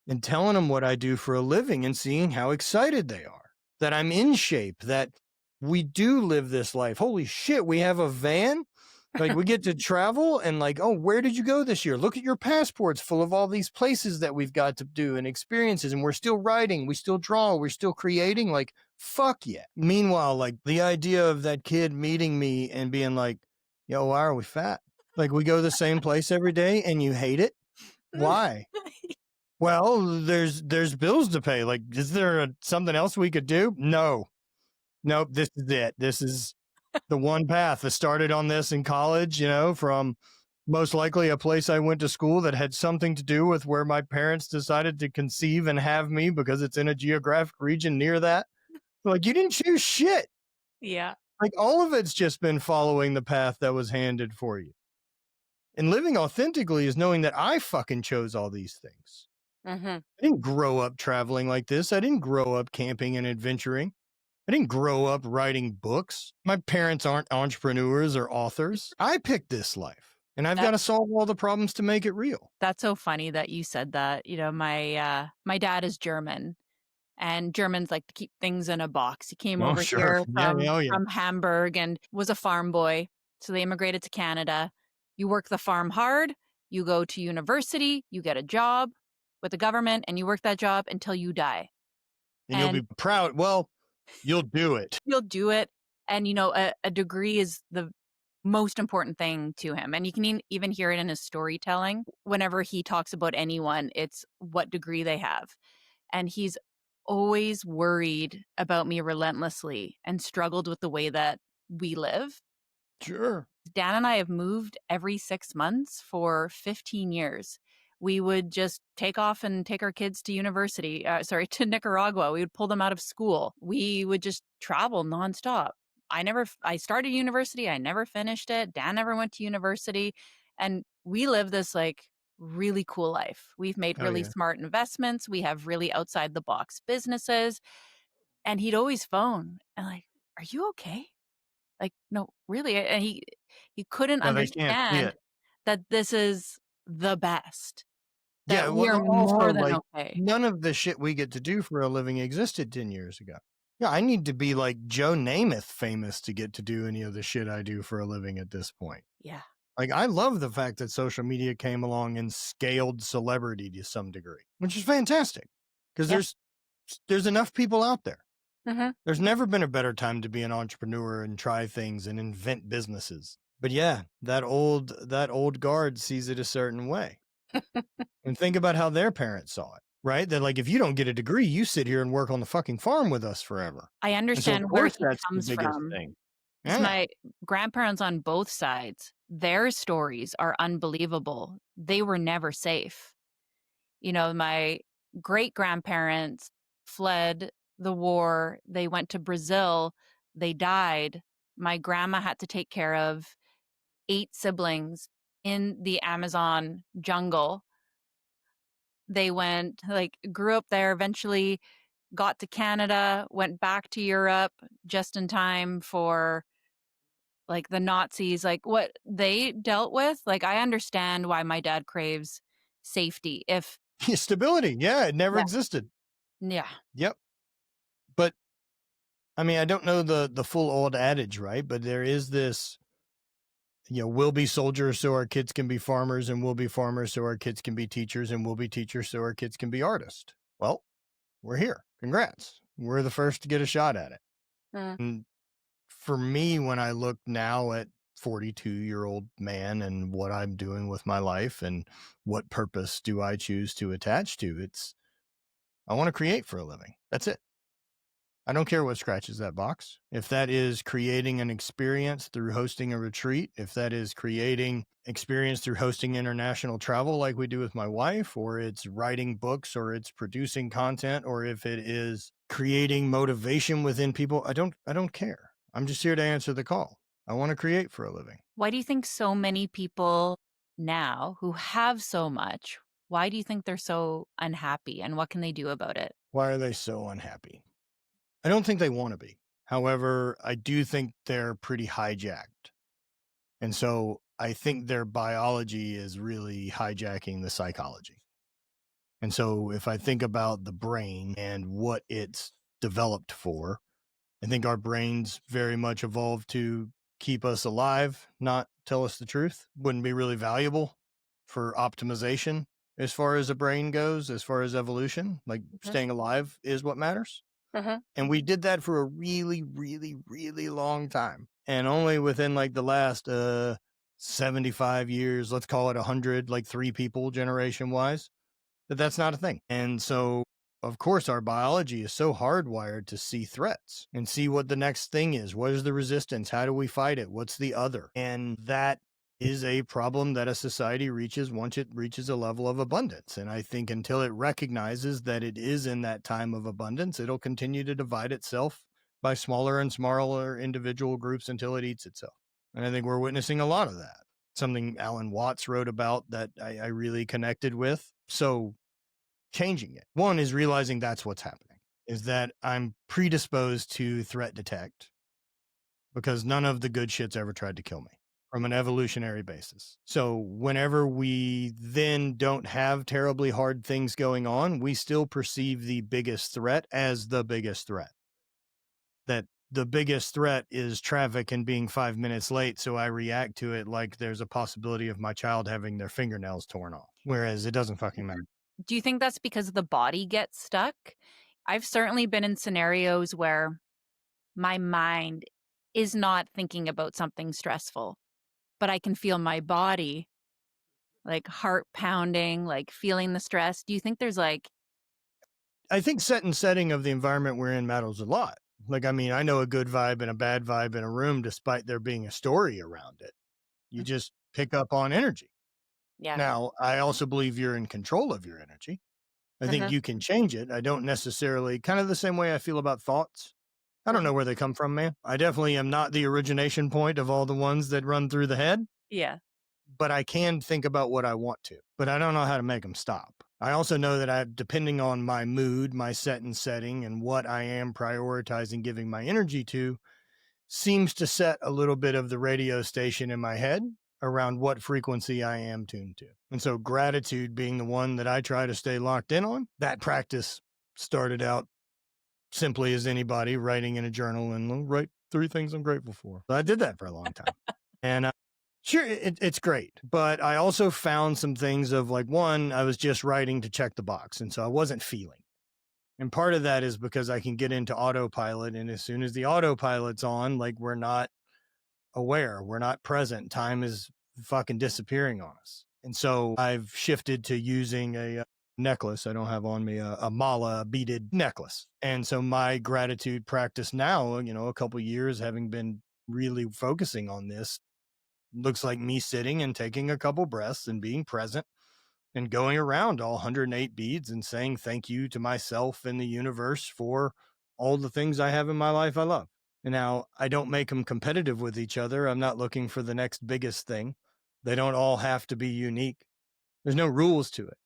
and telling them what I do for a living and seeing how excited they are, that I'm in shape, that we do live this life. Holy shit, we have a van. Like we get to travel and like, oh, where did you go this year? Look at your passports full of all these places that we've got to do and experiences. And we're still writing, we still draw, we're still creating. Like, fuck yeah. Meanwhile, like the idea of that kid meeting me and being like, yo, why are we fat? Like we go to the same place every day and you hate it. Why? Well, there's bills to pay. Like, is there something else we could do? No, nope. This is it. This is the one path. I started on this in college, you know, from most likely a place I went to school that had something to do with where my parents decided to conceive and have me because it's in a geographic region near that. Like, you didn't choose shit. Yeah. Like, all of it's just been following the path that was handed for you. And living authentically is knowing that I fucking chose all these things. Mm-hmm. I didn't grow up traveling like this. I didn't grow up camping and adventuring. I didn't grow up writing books. My parents aren't entrepreneurs or authors. I picked this life and I've got That to solve all the problems to make it real. that's so funny that you said that. You know, my dad is German, and Germans like to keep things in a box. He came Oh, over sure. here Yeah. Oh, yeah. from Hamburg and was a farm boy. So they immigrated to Canada. You work the farm hard, you go to university, you get a job with the government, and you work that job until you die. And you'll And be proud. Well, you'll do it. you'll do it. And, you know, a degree is the most important thing to him. And you can even hear it in his storytelling. Whenever he talks about anyone, it's what degree they have. And he's always worried about me relentlessly and struggled with the way that we live. Sure. Dan and I have moved every 6 months for 15 years. We would just take off and take our kids to university, to Nicaragua. We would pull them out of school. We would just travel nonstop. I started university. I never finished it. Dan never went to university. And we live this like really cool life. We've made Oh, really yeah. smart investments. We have really outside the box businesses. And he'd always phone and like, are you okay? Like, no, really, and he couldn't No, they can't see understand it. that this is the best, Yeah. that we are Well, also, more than like, okay. none of the shit we get to do for a living existed 10 years ago. Yeah. I need to be like Joe Namath famous to get to do any of the shit I do for a living at this point. Yeah. Like, I love the fact that social media came along and scaled celebrity to some degree, which is fantastic because Yeah. there's enough people out there. Mhm. There's never been a better time to be an entrepreneur and try things and invent businesses. But yeah, that old guard sees it a certain way. And think about how their parents saw it, right? That like if you don't get a degree, you sit here and work on the fucking farm with us forever. I And so of understand where course he that's the comes biggest from. thing. 'Cause Yeah. my grandparents on both sides, their stories are unbelievable. They were never safe. You know, my great-grandparents fled the war, they went to Brazil, they died. My grandma had to take care of 8 siblings in the Amazon jungle. They went like, grew up there, eventually got to Canada, went back to Europe just in time for, like, the Nazis, like, what they dealt with, like, I understand why my dad craves safety if Stability. Yeah, it never yeah, existed. yeah. Yep. But I mean, I don't know the full old adage, right? But there is this, we'll be soldiers so our kids can be farmers, and we'll be farmers so our kids can be teachers, and we'll be teachers so our kids can be artists. Well, we're here. Congrats. We're the first to get a shot at it. Mm. And for me, when I look now at 42-year-old man and what I'm doing with my life and what purpose do I choose to attach to, it's I want to create for a living. That's it. I don't care what scratches that box. If that is creating an experience through hosting a retreat, if that is creating experience through hosting international travel like we do with my wife, or it's writing books, or it's producing content, or if it is creating motivation within people, I don't care. I'm just here to answer the call. I want to create for a living. Why do you think so many people now who have so much, why do you think they're so unhappy, and what can they do about it? Why are they so unhappy? I don't think they want to be. However, I do think they're pretty hijacked. And so I think their biology is really hijacking the psychology. And so if I think about the brain and what it's developed for, I think our brains very much evolved to keep us alive, not tell us the truth. Wouldn't be really valuable for optimization as far as the brain goes, as far as evolution. Like Mhm, staying alive is what matters. mhm. And we did that for a really, really, really long time. And only within like the last 75 years, let's call it 100, like three people generation wise, that's not a thing. And so, of course, our biology is so hardwired to see threats and see what the next thing is. What is the resistance? How do we fight it? What's the other? And that is a problem that a society reaches once it reaches a level of abundance. And I think until it recognizes that it is in that time of abundance, it'll continue to divide itself by smaller and smaller individual groups until it eats itself. And I think we're witnessing a lot of that. Something Alan Watts wrote about that I really connected with. So changing it. One is realizing that's what's happening, is that I'm predisposed to threat detect because none of the good shits ever tried to kill me from an evolutionary basis. So whenever we then don't have terribly hard things going on, we still perceive the biggest threat as the biggest threat. That the biggest threat is traffic and being 5 minutes late. So I react to it like there's a possibility of my child having their fingernails torn off, whereas it doesn't fucking matter. Do you think that's because the body gets stuck? I've certainly been in scenarios where my mind is not thinking about something stressful, but I can feel my body, like, heart pounding, like, feeling the stress. Do you think there's, like I think set and setting of the environment we're in matters a lot. Like, I mean, I know a good vibe and a bad vibe in a room, despite there being a story around it. You Mm, just pick up on energy. yeah, Now, I also believe you're in control of your energy. I think uh-huh, you can change it. I don't necessarily, kind of the same way I feel about thoughts. I don't uh-huh, know where they come from, man. I definitely am not the origination point of all the ones that run through the head, yeah, but I can think about what I want to, but I don't know how to make them stop. I also know that depending on my mood, my set and setting, and what I am prioritizing giving my energy to, seems to set a little bit of the radio station in my head around what frequency I am tuned to. And so, gratitude being the one that I try to stay locked in on, that practice started out simply as anybody writing in a journal and write three things I'm grateful for. I did that for a long time. And sure, it's great. But I also found some things of like, one, I was just writing to check the box. And so I wasn't feeling. And part of that is because I can get into autopilot. And as soon as the autopilot's on, like we're not aware, we're not present. Time is fucking disappearing on us. And so I've shifted to using a necklace. I don't have on me a mala beaded necklace. And so my gratitude practice now, a couple years having been really focusing on this, looks like me sitting and taking a couple breaths and being present and going around all 108 beads and saying thank you to myself and the universe for all the things I have in my life I love. And now I don't make them competitive with each other. I'm not looking for the next biggest thing. They don't all have to be unique. There's no rules to it.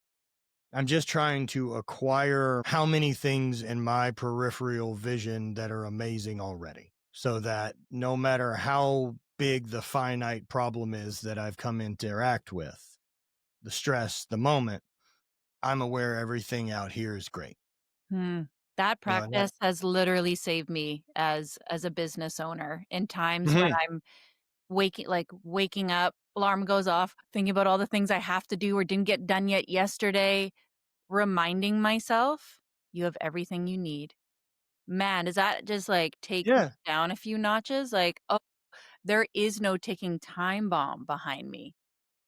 I'm just trying to acquire how many things in my peripheral vision that are amazing already, so that no matter how big the finite problem is that I've come interact with, the stress, the moment, I'm aware everything out here is great. Hmm. That And that practice has literally saved me as a business owner in times when Mhm. I'm waking up, alarm goes off, thinking about all the things I have to do or didn't get done yet yesterday, reminding myself, "You have everything you need." Man, does that just, like, take me Yeah, down a few notches? Like, "Oh, there is no ticking time bomb behind me.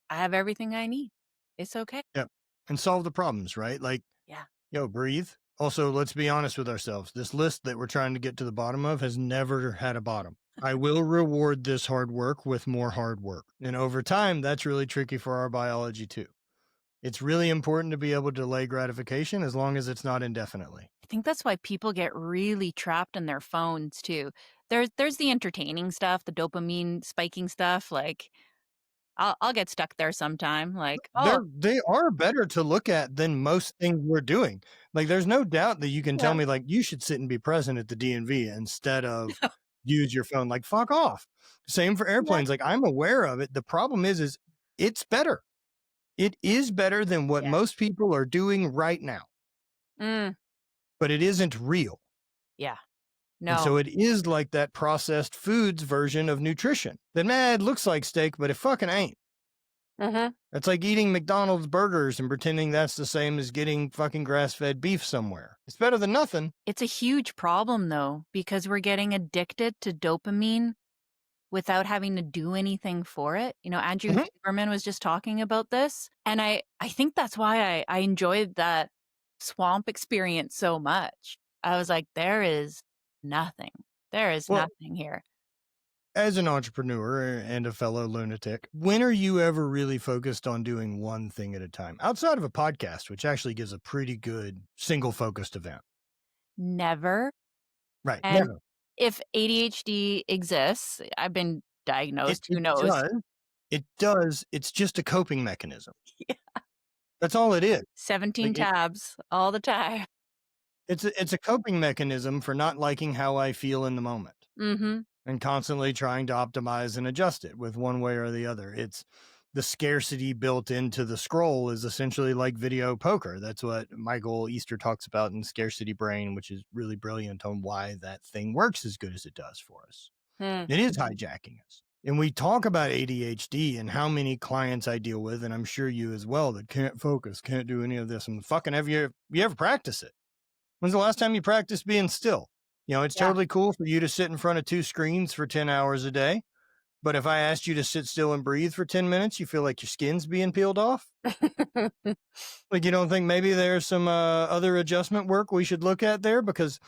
I have everything I need. It's okay." yeah, and solve the problems, right? Like, Yeah. yo, breathe. Also, let's be honest with ourselves. This list that we're trying to get to the bottom of has never had a bottom. I will reward this hard work with more hard work. And over time, that's really tricky for our biology too. It's really important to be able to delay gratification as long as it's not indefinitely. I think that's why people get really trapped in their phones too. There's the entertaining stuff, the dopamine spiking stuff, like, I'll get stuck there sometime, like, "Oh, They are better to look at than most things we're doing. Like, there's no doubt that you can tell yeah, me, like, you should sit and be present at the DMV instead of use your phone. Like, fuck off. Same for yeah, airplanes. Like, I'm aware of it. The problem is it's better. It is better than what yeah, most people are doing right now, mm, but it isn't real. yeah, And no, so it is like that processed foods version of nutrition. That man, it looks like steak, but it fucking ain't. mhm." It's like eating McDonald's burgers and pretending that's the same as getting fucking grass fed beef somewhere. It's better than nothing. It's a huge problem though, because we're getting addicted to dopamine without having to do anything for it. You know, Andrew Mhm. Huberman was just talking about this, and I think that's why I enjoyed that swamp experience so much. I was like, "There is nothing. There is Well, nothing here." as an entrepreneur and a fellow lunatic, when are you ever really focused on doing one thing at a time outside of a podcast, which actually gives a pretty good single focused event? Never. Right. And Never. if ADHD exists, I've been It, diagnosed, who it knows? does. It does. It's just a coping mechanism. That's all it is. 17 Like tabs all the time. it's a coping mechanism for not liking how I feel in the moment Mhm. and constantly trying to optimize and adjust it with one way or the other. It's the scarcity built into the scroll is essentially like video poker. That's what Michael Easter talks about in Scarcity Brain, which is really brilliant on why that thing works as good as it does for us. Hmm. It is hijacking us. And we talk about ADHD and how many clients I deal with, and I'm sure you as well, that can't focus, can't do any of this. And fucking you ever practice it? When's the last time you practiced being still? You know, it's Yeah. totally cool for you to sit in front of two screens for 10 hours a day. But if I asked you to sit still and breathe for 10 minutes, you feel like your skin's being peeled off? Like, you don't think maybe there's some other adjustment work we should look at there? Because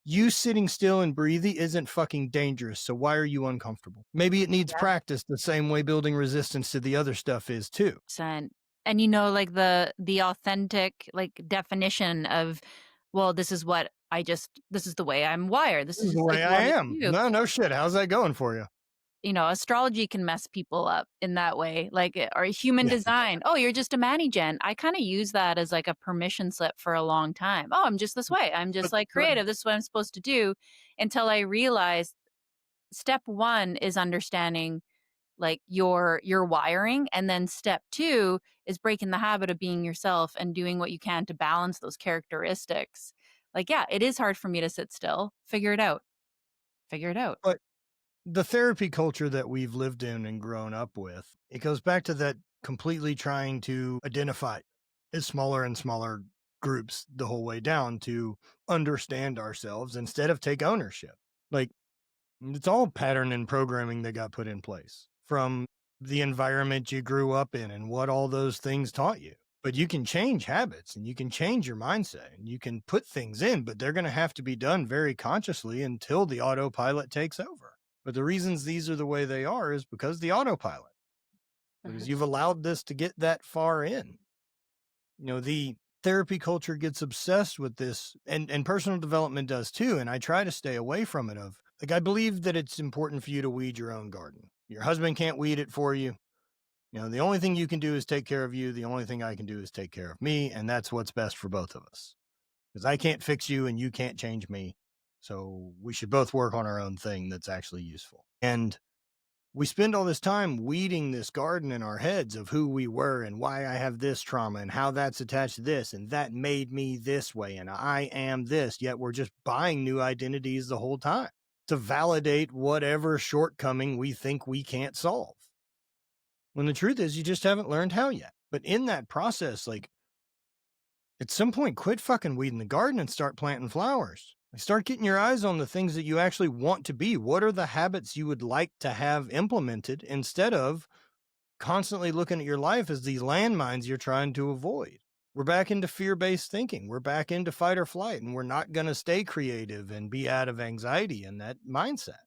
you sitting still and breathing isn't fucking dangerous. So why are you uncomfortable? Maybe it needs Yeah. practice the same way building resistance to the other stuff is too. Percent. And you know, like the authentic like definition of, well, this is the way I'm wired. This This is is the just like way I what I am. do. No, no shit. How's that going for you? You know, astrology can mess people up in that way. Like or human Yeah. design. Oh, you're just a Manny-gen. I kind of use that as like a permission slip for a long time. Oh, I'm just this way. I'm just like But creative. This is what I'm supposed to do until I realized step 1 is understanding like your wiring, and then step 2 is breaking the habit of being yourself and doing what you can to balance those characteristics. Like, yeah, it is hard for me to sit still. Figure it out. Figure it out. but the therapy culture that we've lived in and grown up with, it goes back to that completely trying to identify as smaller and smaller groups the whole way down to understand ourselves instead of take ownership. Like it's all pattern and programming that got put in place from the environment you grew up in and what all those things taught you. But you can change habits and you can change your mindset and you can put things in, but they're going to have to be done very consciously until the autopilot takes over. But the reasons these are the way they are is because the autopilot, because Mhm. you've allowed this to get that far in. You know, the therapy culture gets obsessed with this and personal development does too. And I try to stay away from it of like, I believe that it's important for you to weed your own garden. Your husband can't weed it for you. The only thing you can do is take care of you. The only thing I can do is take care of me. And that's what's best for both of us. Because I can't fix you and you can't change me. So we should both work on our own thing that's actually useful. And we spend all this time weeding this garden in our heads of who we were and why I have this trauma and how that's attached to this and that made me this way and I am this. Yet we're just buying new identities the whole time to validate whatever shortcoming we think we can't solve. When the truth is, you just haven't learned how yet. But in that process, like at some point, quit fucking weeding the garden and start planting flowers. Start getting your eyes on the things that you actually want to be. What are the habits you would like to have implemented instead of constantly looking at your life as these landmines you're trying to avoid? We're back into fear based thinking. We're back into fight or flight, and we're not going to stay creative and be out of anxiety in that mindset.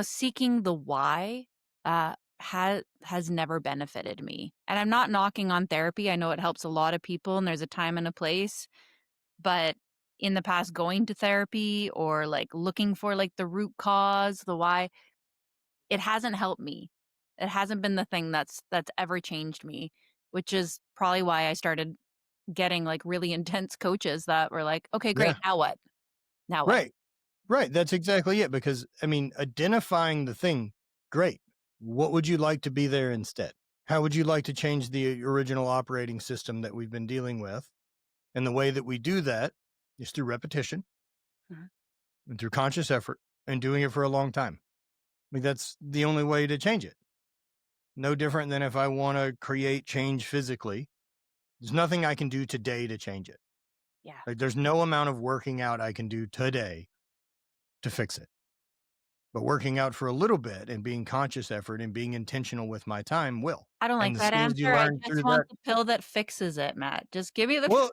Seeking the why has never benefited me. And I'm not knocking on therapy. I know it helps a lot of people and there's a time and a place, but in the past going to therapy or like looking for like the root cause, the why, it hasn't helped me. It hasn't been the thing that's ever changed me, which is probably why I started getting like really intense coaches that were like, "Okay, great. Yeah. Now what? Now what?" Right. Right. That's exactly it. Because, I mean, identifying the thing, great. What would you like to be there instead? How would you like to change the original operating system that we've been dealing with? And the way that we do that is through repetition Mhm. and through conscious effort and doing it for a long time. Like that's the only way to change it. No different than if I want to create change physically. There's nothing I can do today to change it. Yeah. Like there's no amount of working out I can do today to fix it. But working out for a little bit and being conscious effort and being intentional with my time will. I don't And like the that skills you answer. I learn just through want that. the pill that fixes it, Matt. Just give me the Well,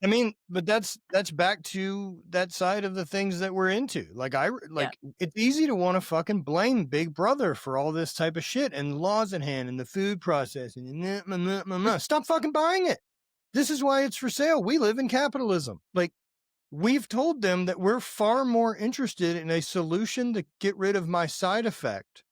I mean, but that's back to that side of the things that we're into. Yeah. Like it's easy to want to fucking blame Big Brother for all this type of shit and laws in hand and the food processing and stop fucking buying it. This is why it's for sale. We live in capitalism. Like we've told them that we're far more interested in a solution to get rid of my side effect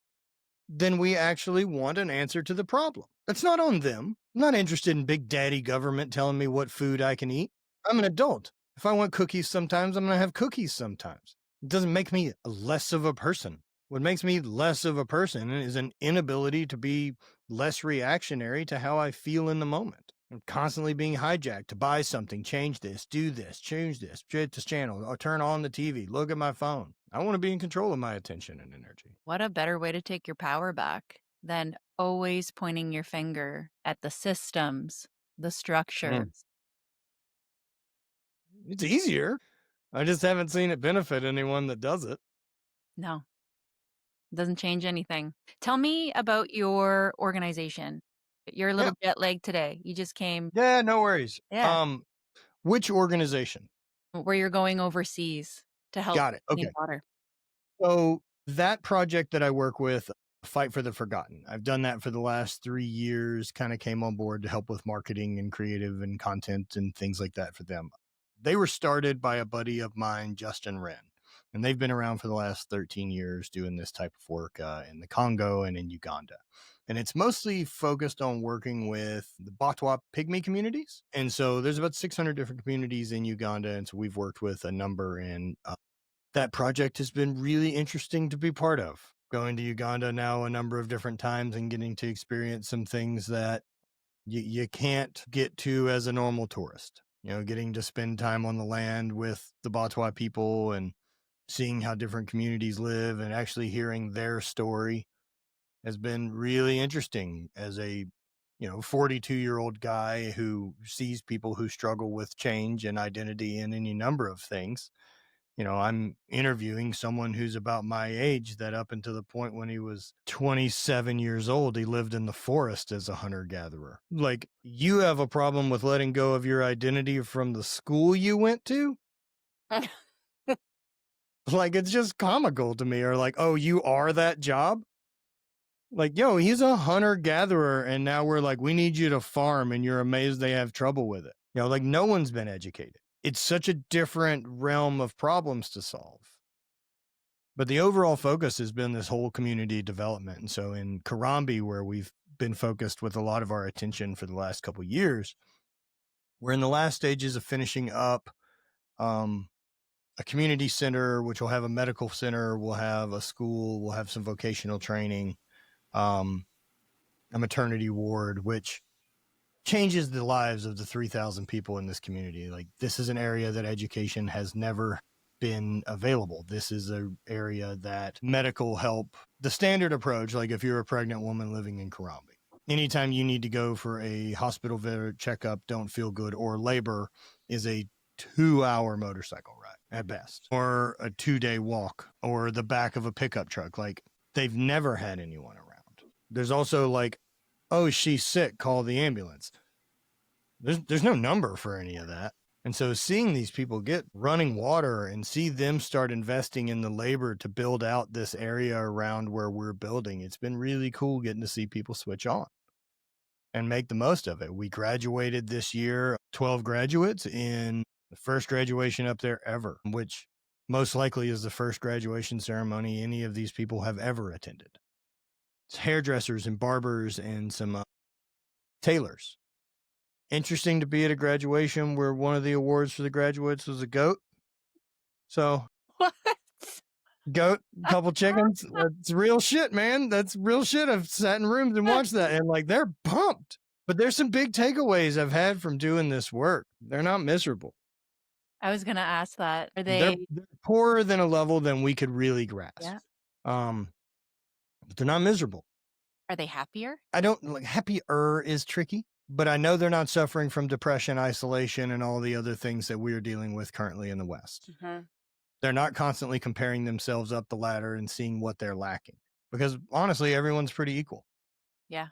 than we actually want an answer to the problem. That's not on them. I'm not interested in big daddy government telling me what food I can eat. I'm an adult. If I want cookies sometimes, I'm going to have cookies sometimes. It doesn't make me less of a person. What makes me less of a person is an inability to be less reactionary to how I feel in the moment. I'm constantly being hijacked to buy something, change this, do this, change this channel, or turn on the TV, look at my phone. I want to be in control of my attention and energy. What a better way to take your power back than always pointing your finger at the systems, the Mm. structures. It's easier. I just haven't seen it benefit anyone that does it. No, doesn't change anything. Tell me about your organization. You're a Yeah. little jet lagged today. You just came, Yeah, no worries. yeah, Which organization? where you're going overseas to help Got it. clean Okay. water. So that project that I work with, Fight for the Forgotten. I've done that for the last 3 years, kind of came on board to help with marketing and creative and content and things like that for them. They were started by a buddy of mine, Justin Wren, and they've been around for the last 13 years doing this type of work in the Congo and in Uganda. And it's mostly focused on working with the Batwa pygmy communities. And so there's about 600 different communities in Uganda. And so we've worked with a number in that project has been really interesting to be part of. Going to Uganda now a number of different times and getting to experience some things that you can't get to as a normal tourist. Getting to spend time on the land with the Batwa people and seeing how different communities live and actually hearing their story has been really interesting as a 42-year-old guy who sees people who struggle with change and identity in any number of things. I'm interviewing someone who's about my age that up until the point when he was 27 years old, he lived in the forest as a hunter gatherer. Like, you have a problem with letting go of your identity from the school you went to? Like, it's just comical to me. Or like, oh, you are that job? Like, yo, he's a hunter gatherer. And now we're like, we need you to farm. And you're amazed they have trouble with it. Like no one's been educated. It's such a different realm of problems to solve. But the overall focus has been this whole community development. And so in Karambi, where we've been focused with a lot of our attention for the last couple of years, we're in the last stages of finishing up um, a community center, which will have a medical center, we'll have a school, we'll have some vocational training, um, a maternity ward, which changes the lives of the 3,000 people in this community. Like, this is an area that education has never been available. This is an area that medical help, the standard approach, like if you're a pregnant woman living in Karambi, anytime you need to go for a hospital visit, checkup, don't feel good, or labor, is a 2-hour motorcycle ride at best, or a 2-day walk, or the back of a pickup truck. Like, they've never had anyone around. There's also like, oh, she's sick, call the ambulance. There's no number for any of that. And so seeing these people get running water and see them start investing in the labor to build out this area around where we're building, it's been really cool getting to see people switch on and make the most of it. We graduated this year, 12 graduates in the first graduation up there ever, which most likely is the first graduation ceremony any of these people have ever attended. It's hairdressers and barbers and some tailors. Interesting to be at a graduation where one of the awards for the graduates was a goat. So, What? goat, couple chickens. That's real shit, man. That's real shit. I've sat in rooms and watched that, and like, they're pumped. But there's some big takeaways I've had from doing this work. They're not miserable. I was gonna ask that. Are They're, they they're poorer than a level than we could really grasp. yeah. Um, but they're not miserable. Are they happier? I don't like, happier is tricky, but I know they're not suffering from depression, isolation, and all the other things that we're dealing with currently in the West. Mhm. They're not constantly comparing themselves up the ladder and seeing what they're lacking, because honestly, everyone's pretty equal. Yeah.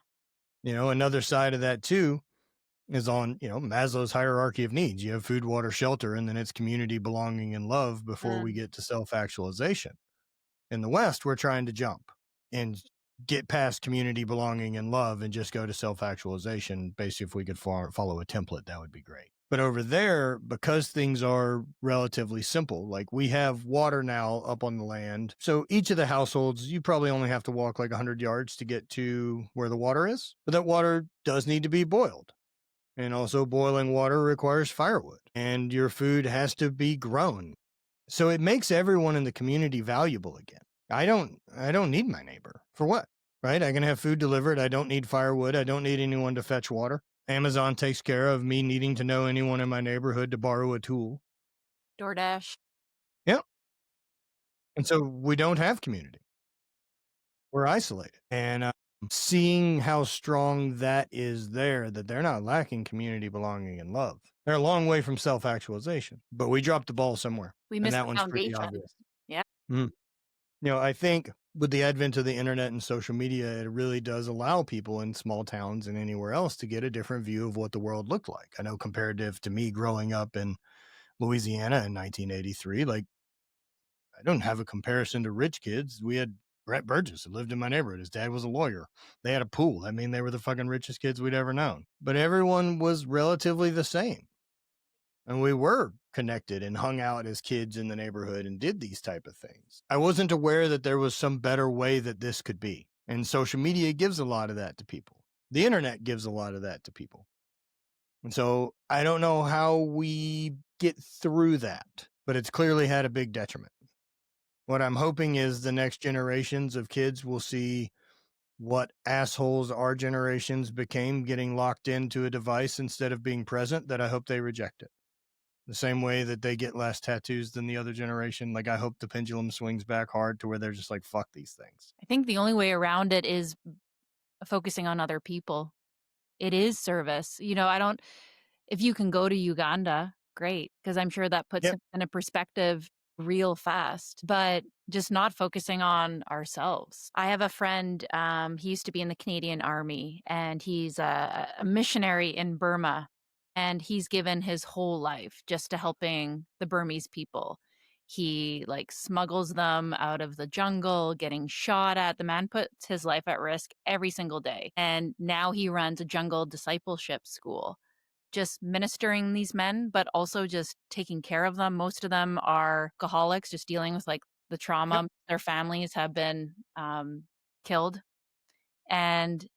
Another side of that too is on, Maslow's hierarchy of needs. You have food, water, shelter, and then it's community, belonging, and love before we Mm. get to self-actualization. In the West, we're trying to jump and get past community, belonging, and love and just go to self-actualization. Basically, if we could follow a template, that would be great. But over there, because things are relatively simple, like we have water now up on the land. So each of the households, you probably only have to walk like 100 yards to get to where the water is. But that water does need to be boiled. And also, boiling water requires firewood, and your food has to be grown. So it makes everyone in the community valuable again. I don't need my neighbor. For what? Right? I can have food delivered. I don't need firewood. I don't need anyone to fetch water. Amazon takes care of me needing to know anyone in my neighborhood to borrow a tool. DoorDash. Yep. And so we don't have community. We're isolated. And seeing how strong that is there, that they're not lacking community, belonging, and love. They're a long way from self-actualization, but we dropped the ball somewhere. We And missed that the one's pretty foundation. obvious. Yeah. Mhm. I think with the advent of the internet and social media, it really does allow people in small towns and anywhere else to get a different view of what the world looked like. I know, comparative to me growing up in Louisiana in 1983, like, I don't have a comparison to rich kids. We had Brett Burgess, who lived in my neighborhood. His dad was a lawyer. They had a pool. I mean, they were the fucking richest kids we'd ever known. But everyone was relatively the same. And we were connected and hung out as kids in the neighborhood and did these type of things. I wasn't aware that there was some better way that this could be. And social media gives a lot of that to people. The internet gives a lot of that to people. And so I don't know how we get through that, but it's clearly had a big detriment. What I'm hoping is the next generations of kids will see what assholes our generations became, getting locked into a device instead of being present, that I hope they reject it. The same way that they get less tattoos than the other generation. Like, I hope the pendulum swings back hard to where they're just like, fuck these things. I think the only way around it is focusing on other people. It is service. I don't if you can go to Uganda, great, because I'm sure that puts Yep. it in a perspective real fast, but just not focusing on ourselves. I have a friend, he used to be in the Canadian Army, and he's a missionary in Burma, and he's given his whole life just to helping the Burmese people. He like smuggles them out of the jungle, getting shot at. The man puts his life at risk every single day. And now he runs a jungle discipleship school, just ministering these men, but also just taking care of them. Most of them are alcoholics, just dealing with like the Yep. trauma, their families have been, killed, and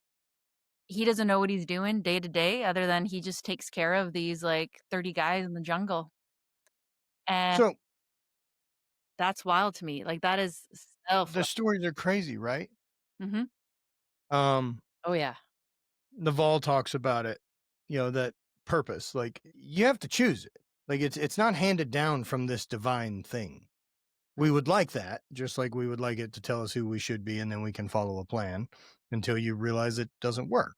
he doesn't know what he's doing day to day other than he just takes care of these, like, 30 guys in the jungle, and So that's wild to me, like, that is so the fu stories are crazy, right? Mhm. Um, Oh, yeah. Naval talks about it, that purpose, like you have to choose it. Like it's not handed down from this divine thing. We would like that, just like we would like it to tell us who we should be, and then we can follow a plan until you realize it doesn't work.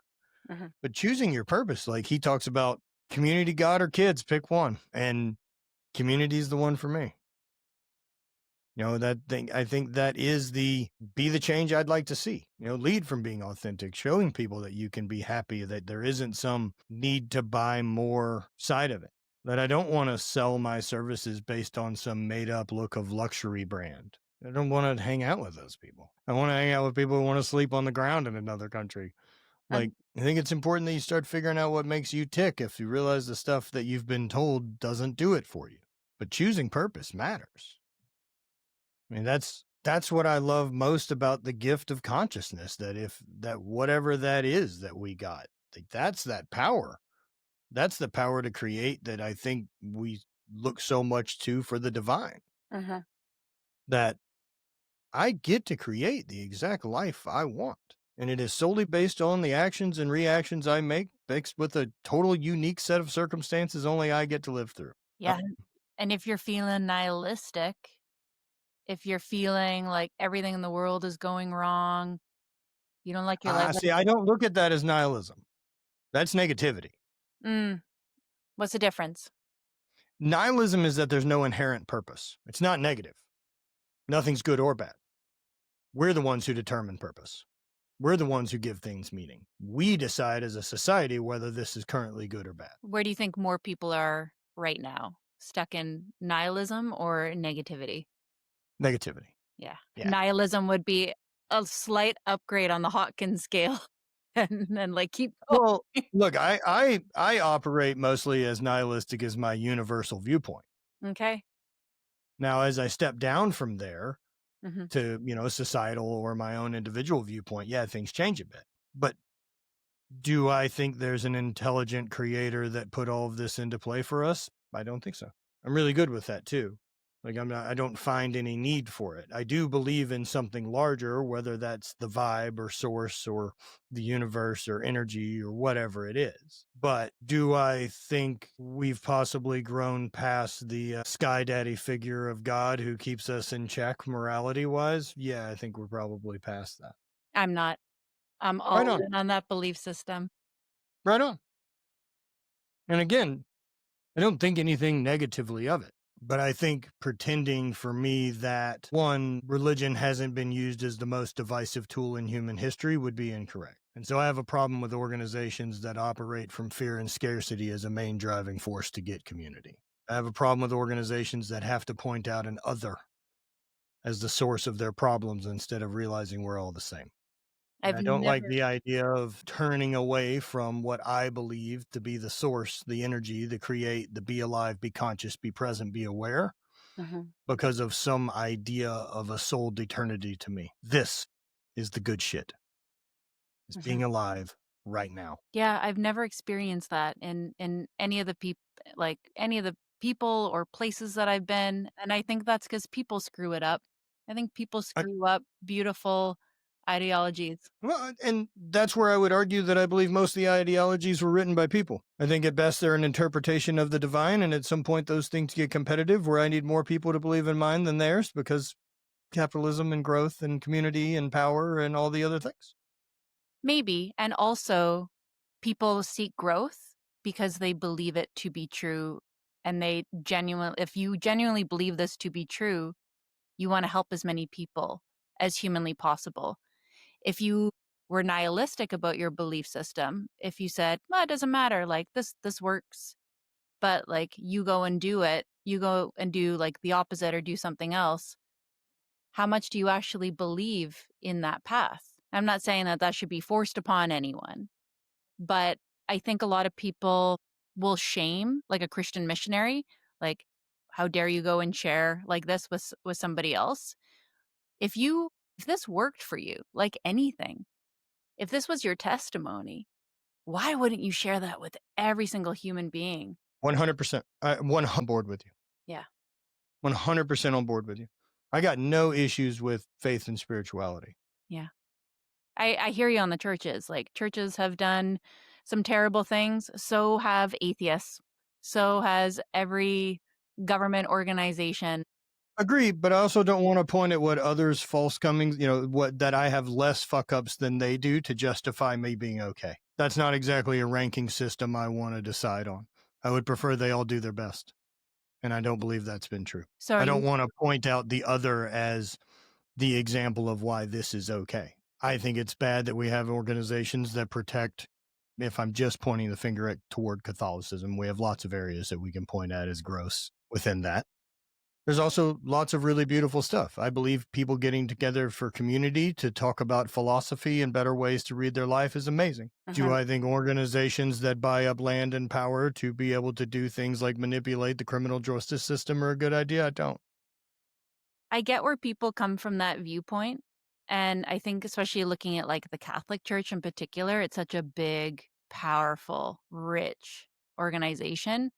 Mhm. But choosing your purpose, like he talks about community, God, or kids, pick one. And community is the one for me. That thing, I think that is the be the change I'd like to see. Lead from being authentic, showing people that you can be happy, that there isn't some need to buy more side of it. That I don't want to sell my services based on some made up look of luxury brand. I don't want to hang out with those people. I want to hang out with people who want to sleep on the ground in another country. Like, And I think it's important that you start figuring out what makes you tick if you realize the stuff that you've been told doesn't do it for you. But choosing purpose matters. I mean, that's what I love most about the gift of consciousness, that if that whatever that is that we got, like that's that power. That's the power to create that I think we look so much to for the divine. Mhm. That I get to create the exact life I want. And it is solely based on the actions and reactions I make, mixed with a total unique set of circumstances only I get to live through. Uh, Yeah, and if you're feeling nihilistic, if you're feeling like everything in the world is going wrong, you don't like your life, like See, I don't look at that as nihilism. That's negativity. mm, what's the difference? Nihilism is that there's no inherent purpose. It's not negative. Nothing's good or bad. We're the ones who determine purpose. We're the ones who give things meaning. We decide as a society whether this is currently good or bad. Where do you think more people are right now? Stuck in nihilism or negativity? Negativity. Yeah. Yeah. Nihilism would be a slight upgrade on the Hawkins scale and then, like, keep going. Well, look, I operate mostly as nihilistic as my universal viewpoint. Okay. Now, as I step down from there Mhm. to, societal or my own individual viewpoint, yeah, things change a bit. But do I think there's an intelligent creator that put all of this into play for us? I don't think so. I'm really good with that too. Like I don't find any need for it. I do believe in something larger, whether that's the vibe or source or the universe or energy or whatever it is. But do I think we've possibly grown past the sky daddy figure of God who keeps us in check morality wise? Yeah, I think we're probably past that. I'm not. I'm Right all on. in on that belief system. Right on. And again, I don't think anything negatively of it. But I think pretending for me that one, religion hasn't been used as the most divisive tool in human history would be incorrect. And so I have a problem with organizations that operate from fear and scarcity as a main driving force to get community. I have a problem with organizations that have to point out an other as the source of their problems instead of realizing we're all the same. And I've I don't like never the idea of turning away from what I believe to be the source, the energy, the create, the be alive, be conscious, be present, be aware, Mhm, because of some idea of a souled eternity to me. This is the good shit. Is mhm. being alive right now. Yeah, I've never experienced that in any of the like, any of the people or places that I've been, and I think that's because people screw it up. I think people I, screw up beautiful ideologies. well, and that's where I would argue that I believe most of the ideologies were written by people. I think at best they're an interpretation of the divine, and at some point those things get competitive where I need more people to believe in mine than theirs because capitalism and growth and community and power and all the other things. Maybe, and also people seek growth because they believe it to be true, and they genuinely if you genuinely believe this to be true, you wanna help as many people as humanly possible. If you were nihilistic about your belief system, if you said, "Well, it doesn't matter, like, this works," but, like, you go and do it, you go and do, like, the opposite or do something else, how much do you actually believe in that path? I'm not saying that that should be forced upon anyone, but I think a lot of people will shame, like, a Christian missionary, like, "How dare you go and share like this with somebody else?" if this worked for you, like anything, if this was your testimony, why wouldn't you share that with every single human being? 100%. On board with you. Yeah. 100% on board with you. I got no issues with faith and spirituality. Yeah. I hear you on the churches. Like, churches have done some terrible things, so have atheists, so has every government organization. Agree, but I also don't want to point at what others' false comings, what that I have less fuck ups than they do to justify me being okay. That's not exactly a ranking system I want to decide on. I would prefer they all do their best. And I don't believe that's been true. So I are don't you want to point out the other as the example of why this is okay. I think it's bad that we have organizations that protect. If I'm just pointing the finger toward Catholicism, we have lots of areas that we can point at as gross within that. There's also lots of really beautiful stuff. I believe people getting together for community to talk about philosophy and better ways to read their life is amazing. Do uh I think organizations that buy up land and power to be able to do things like manipulate the criminal justice system are a good idea? I don't. I get where people come from that viewpoint, and I think especially looking at, like, the Catholic Church in particular, it's such a big, powerful, rich organization.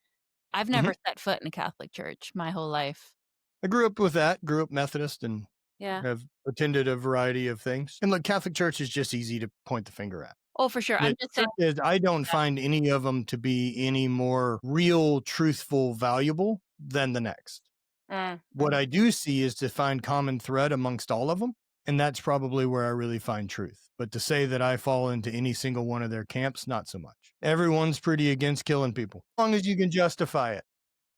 I've Mhm. never set foot in a Catholic church my whole life. I grew up with that, grew up Methodist, and Yeah. have attended a variety of things. And look, Catholic Church is just easy to point the finger at. Oh, for sure. I'm The just saying truth is, I don't that. find any of them to be any more real, truthful, valuable than the next. What Mhm. I do see is to find common thread amongst all of them, and that's probably where I really find truth. But to say that I fall into any single one of their camps, not so much. Everyone's pretty against killing people, as long as you can justify it.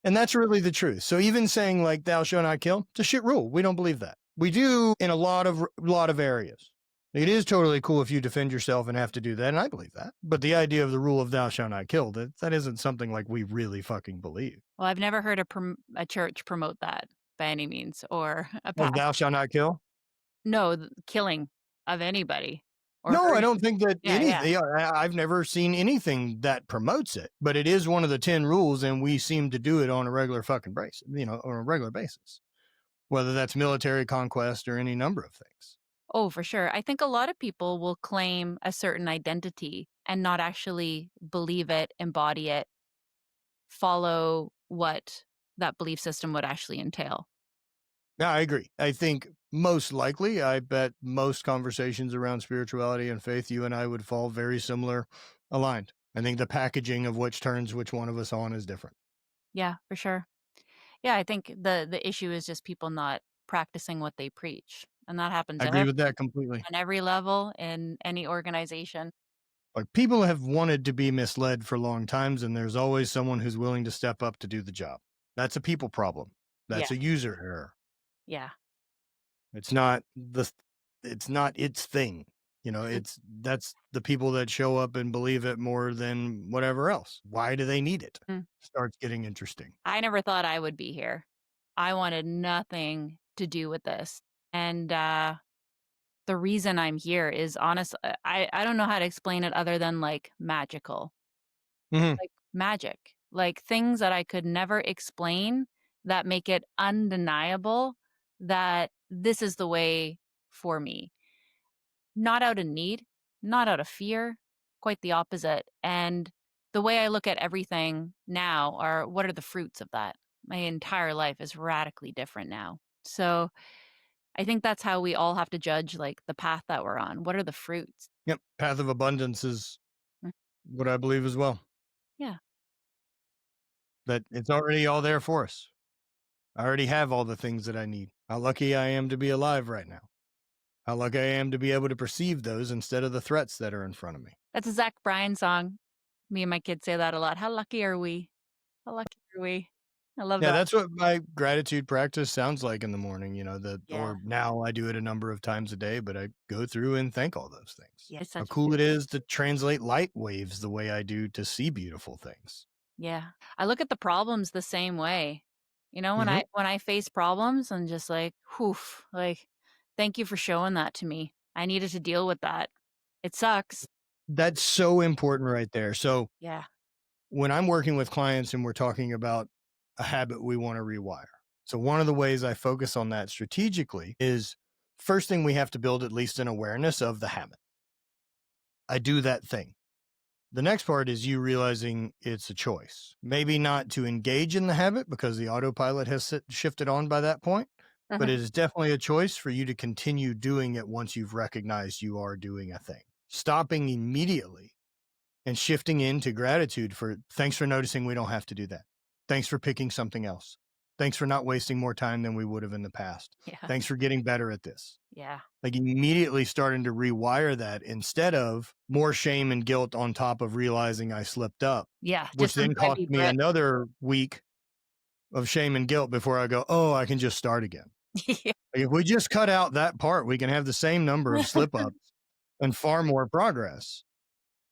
And that's really the truth. So even saying like thou shalt not kill, it's a shit rule. We don't believe that. We do in a lot of areas. It is totally cool if you defend yourself and have to do that, and I believe that. But the idea of the rule of thou shalt not kill, that isn't something like we really fucking believe. Well, I've never heard a church promote that by any means or a Of pastor. thou shalt not kill? No, killing of anybody or No, I hurting. don't think that Yeah, yeah. I've never seen anything that promotes it, but it is one of the 10 rules, and we seem to do it on a regular fucking basis, on a regular basis, whether that's military conquest or any number of things. Oh, for sure. I think a lot of people will claim a certain identity and not actually believe it, embody it, follow what that belief system would actually entail. Yeah, I agree. I think most likely, I bet most conversations around spirituality and faith, you and I would fall very similar aligned. I think the packaging of which turns which one of us on is different. Yeah, for sure. Yeah, I think the issue is just people not practicing what they preach, and that happens I at agree with that completely. every level in any organization. Like people have wanted to be misled for long times, and there's always someone who's willing to step up to do the job. That's a people problem. Yeah, That's a user error. yeah. It's not it's not its thing. Mm, That's the people that show up and believe it more than whatever else. Why do they need it? mm. Starts getting interesting. I never thought I would be here. I wanted nothing to do with this, and, the reason I'm here is I don't know how to explain it other than, like, magical. Mhm. Like, magic. Like, things that I could never explain that make it undeniable that this is the way for me. Not out of need, not out of fear, quite the opposite, and the way I look at everything now are what are the fruits of that? My entire life is radically different now. So, I think that's how we all have to judge, like, the path that we're on. What are the fruits? Yep. Path of abundance is Mm, what I believe as well. yeah. That it's already all there for us. I already have all the things that I need. How lucky I am to be alive right now. How lucky I am to be able to perceive those instead of the threats that are in front of me. That's a Zach Bryan song. Me and my kids say that a lot. How lucky are we? How lucky are we? I love Yeah, that. that's what my gratitude practice sounds like in the morning, Yeah. or now I do it a number of times a day, but I go through and thank all those things. Yeah, it's How such a cool good. it is to translate light waves the way I do to see beautiful things. Yeah. I look at the problems the same way. You know, when Mhm. I face problems, I'm just like, "Whew," like, "Thank you for showing that to me. I needed to deal with that. It sucks." That's so important right there. So Yeah. when I'm working with clients and we're talking about a habit we want to rewire. So one of the ways I focus on that strategically is first thing we have to build at least an awareness of the habit. I do that thing. The next part is you realizing it's a choice. Maybe not to engage in the habit because the autopilot has shifted on by that point, but Mhm. it is definitely a choice for you to continue doing it once you've recognized you are doing a thing. Stopping immediately and shifting into gratitude for thanks for noticing we don't have to do that. Thanks for picking something else. Thanks for not wasting more time than we would have in the past. Yeah. Thanks for getting better at this. Yeah. Like immediately starting to rewire that instead of more shame and guilt on top of realizing I slipped up, Yeah, which just some then cost heavy me bricks. another week of shame and guilt before I go, oh, I can just start again. Yeah. Like if we just cut out that part, we can have the same number of slip ups and far more progress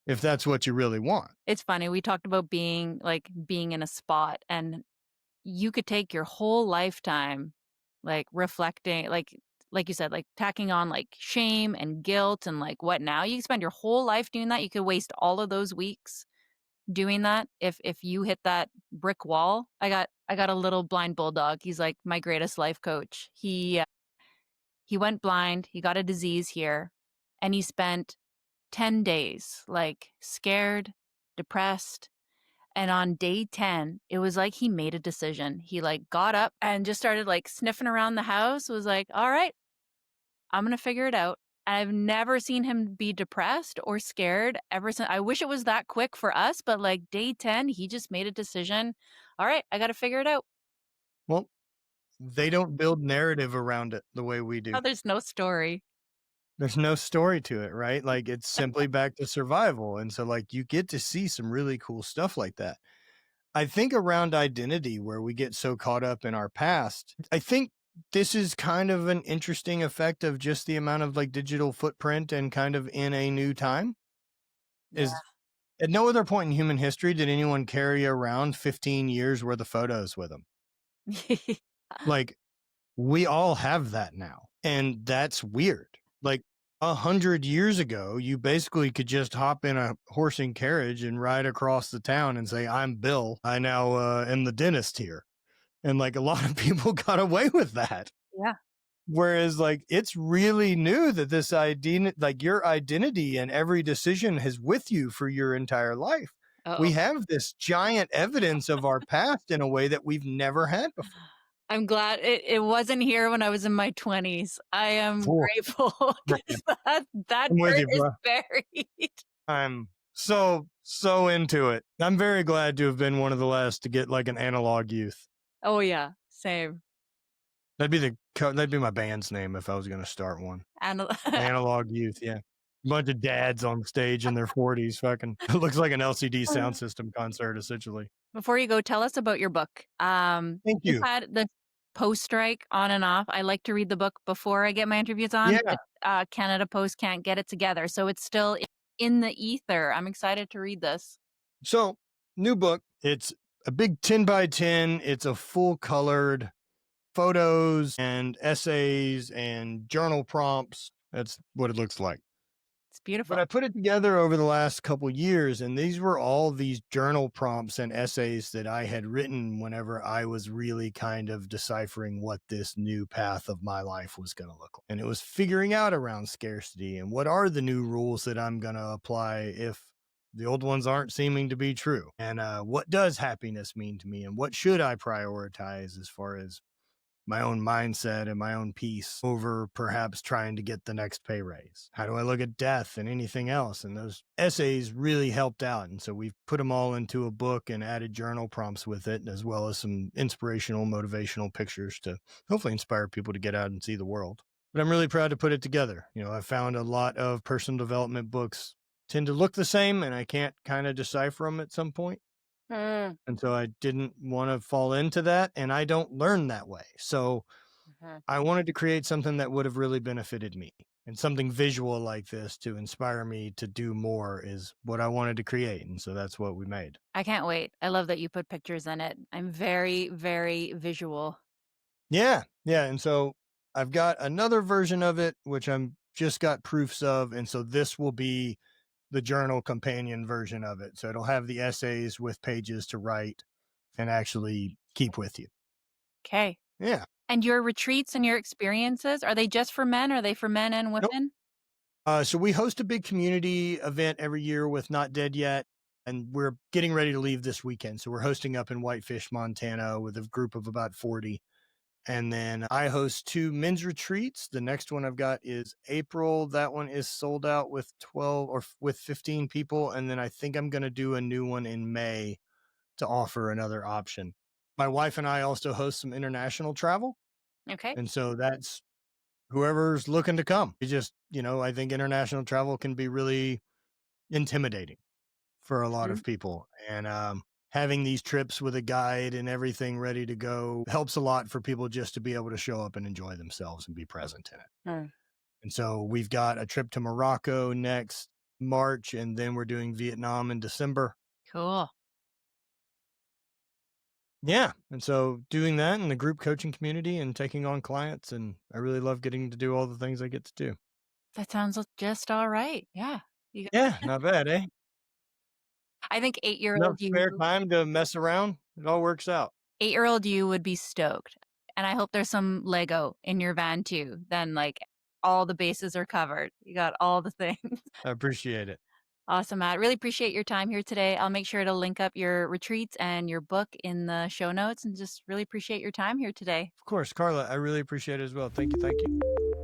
if that's what you really want. It's funny, we talked about being in a spot, and you could take your whole lifetime, like, reflecting like you said, like, tacking on, like, shame and guilt and, like, what now? You could spend your whole life doing that, you could waste all of those weeks doing that if you hit that brick wall. I got a little blind bulldog, he's, like, my greatest life coach. He went blind, he got a disease here, and he spent 10 days, like, scared, depressed, and on day 10, it was like he made a decision. He, like, got up and just started, like, sniffing around the house, was like, "Alright, I'm gonna figure it out." And I've never seen him be depressed or scared ever since. I wish it was that quick for us, but, like, day 10, he just made a decision, "Alright, I gotta figure it out." Well, they don't build narrative around it the way we Oh, do. there's no story. There's no story to it, right? Like it's simply back to survival. And so, like, you get to see some really cool stuff like that. I think around identity, where we get so caught up in our past, I think this is kind of an interesting effect of just the amount of like digital footprint and kind of in a new time. Yeah. Is at no other point in human history did anyone carry around 15 years worth of photos with them. Like, we all have that now. And that's weird. Like 100 years ago, you basically could just hop in a horse and carriage and ride across the town and say, I'm Bill. I now am the dentist here. And like a lot of people got away with that. Yeah. Whereas like it's really new that this idea, like your identity and every decision is with you for your entire life. Uh-oh. We have this giant evidence of our past in a way that we've never had before. I'm glad it wasn't here when I was in my 20s. I am Whew, grateful man, 'cause that I'm with dirt you, is bro. buried. I'm so into it. I'm very glad to have been one of the last to get like an analog youth. Oh, yeah, same. That'd be my band's name if I was going to start one. And Analog youth, yeah. Bunch of dads on stage in their 40s, fucking. It looks like an LCD sound system concert, essentially. before you go, tell us about your book. Thank We've you. had the Post strike on and off. I like to read the book before I get my interviews on, Yeah. but, Canada Post can't get it together, so it's still in the ether. I'm excited to read this. So, new book. It's a big 10 by 10. It's a full colored photos and essays and journal prompts. That's what it looks like. It's But beautiful. I put it together over the last couple years, and these were all these journal prompts and essays that I had written whenever I was really kind of deciphering what this new path of my life was going to look like. And it was figuring out around scarcity and what are the new rules that I'm going to apply if the old ones aren't seeming to be true. And what does happiness mean to me? And what should I prioritize as far as my own mindset and my own peace over perhaps trying to get the next pay raise? How do I look at death and anything else? And those essays really helped out. And so we've put them all into a book and added journal prompts with it, as well as some inspirational, motivational pictures to hopefully inspire people to get out and see the world. But I'm really proud to put it together. You know, I found a lot of personal development books tend to look the same and I can't kind of decipher them at some point. Mm, And so I didn't want to fall into that. And I don't learn that way. So mhm. I wanted to create something that would have really benefited me. And something visual like this to inspire me to do more is what I wanted to create. And so that's what we made. I can't wait. I love that you put pictures in it. I'm very, very visual. Yeah. Yeah. And so I've got another version of it, which I'm just got proofs of. And so this will be the journal companion version of it. So it'll have the essays with pages to write and actually keep with you. Okay. Yeah. And your retreats and your experiences, are they just for men? Are they for men and Nope. women? So we host a big community event every year with Not Dead Yet, and we're getting ready to leave this weekend. So we're hosting up in Whitefish, Montana, with a group of about 40. And then I host two men's retreats. The next one I've got is April. That one is sold out with 12 or with 15 people. And then I think I'm going to do a new one in May to offer another option. My wife and I also host some international travel. Okay. And so that's whoever's looking to come. It just, I think international travel can be really intimidating for a lot Mhm. of people. And having these trips with a guide and everything ready to go helps a lot for people just to be able to show up and enjoy themselves and be present in it. Mm. And so we've got a trip to Morocco next March, and then we're doing Vietnam in December. Cool. Yeah. And so doing that in the group coaching community and taking on clients. And I really love getting to do all the things I get to do. That sounds just all right. Yeah. You Yeah. Not bad, eh? I think Enough spare time to mess around. It all works out. 8-year-old you would be stoked. And I hope there's some Lego in your van too. Then, like, all the bases are covered. You got all the things. I appreciate it. Awesome, Matt. Really appreciate your time here today. I'll make sure to link up your retreats and your book in the show notes and just really appreciate your time here today. Of course, Karla, I really appreciate it as well. Thank you. Thank you.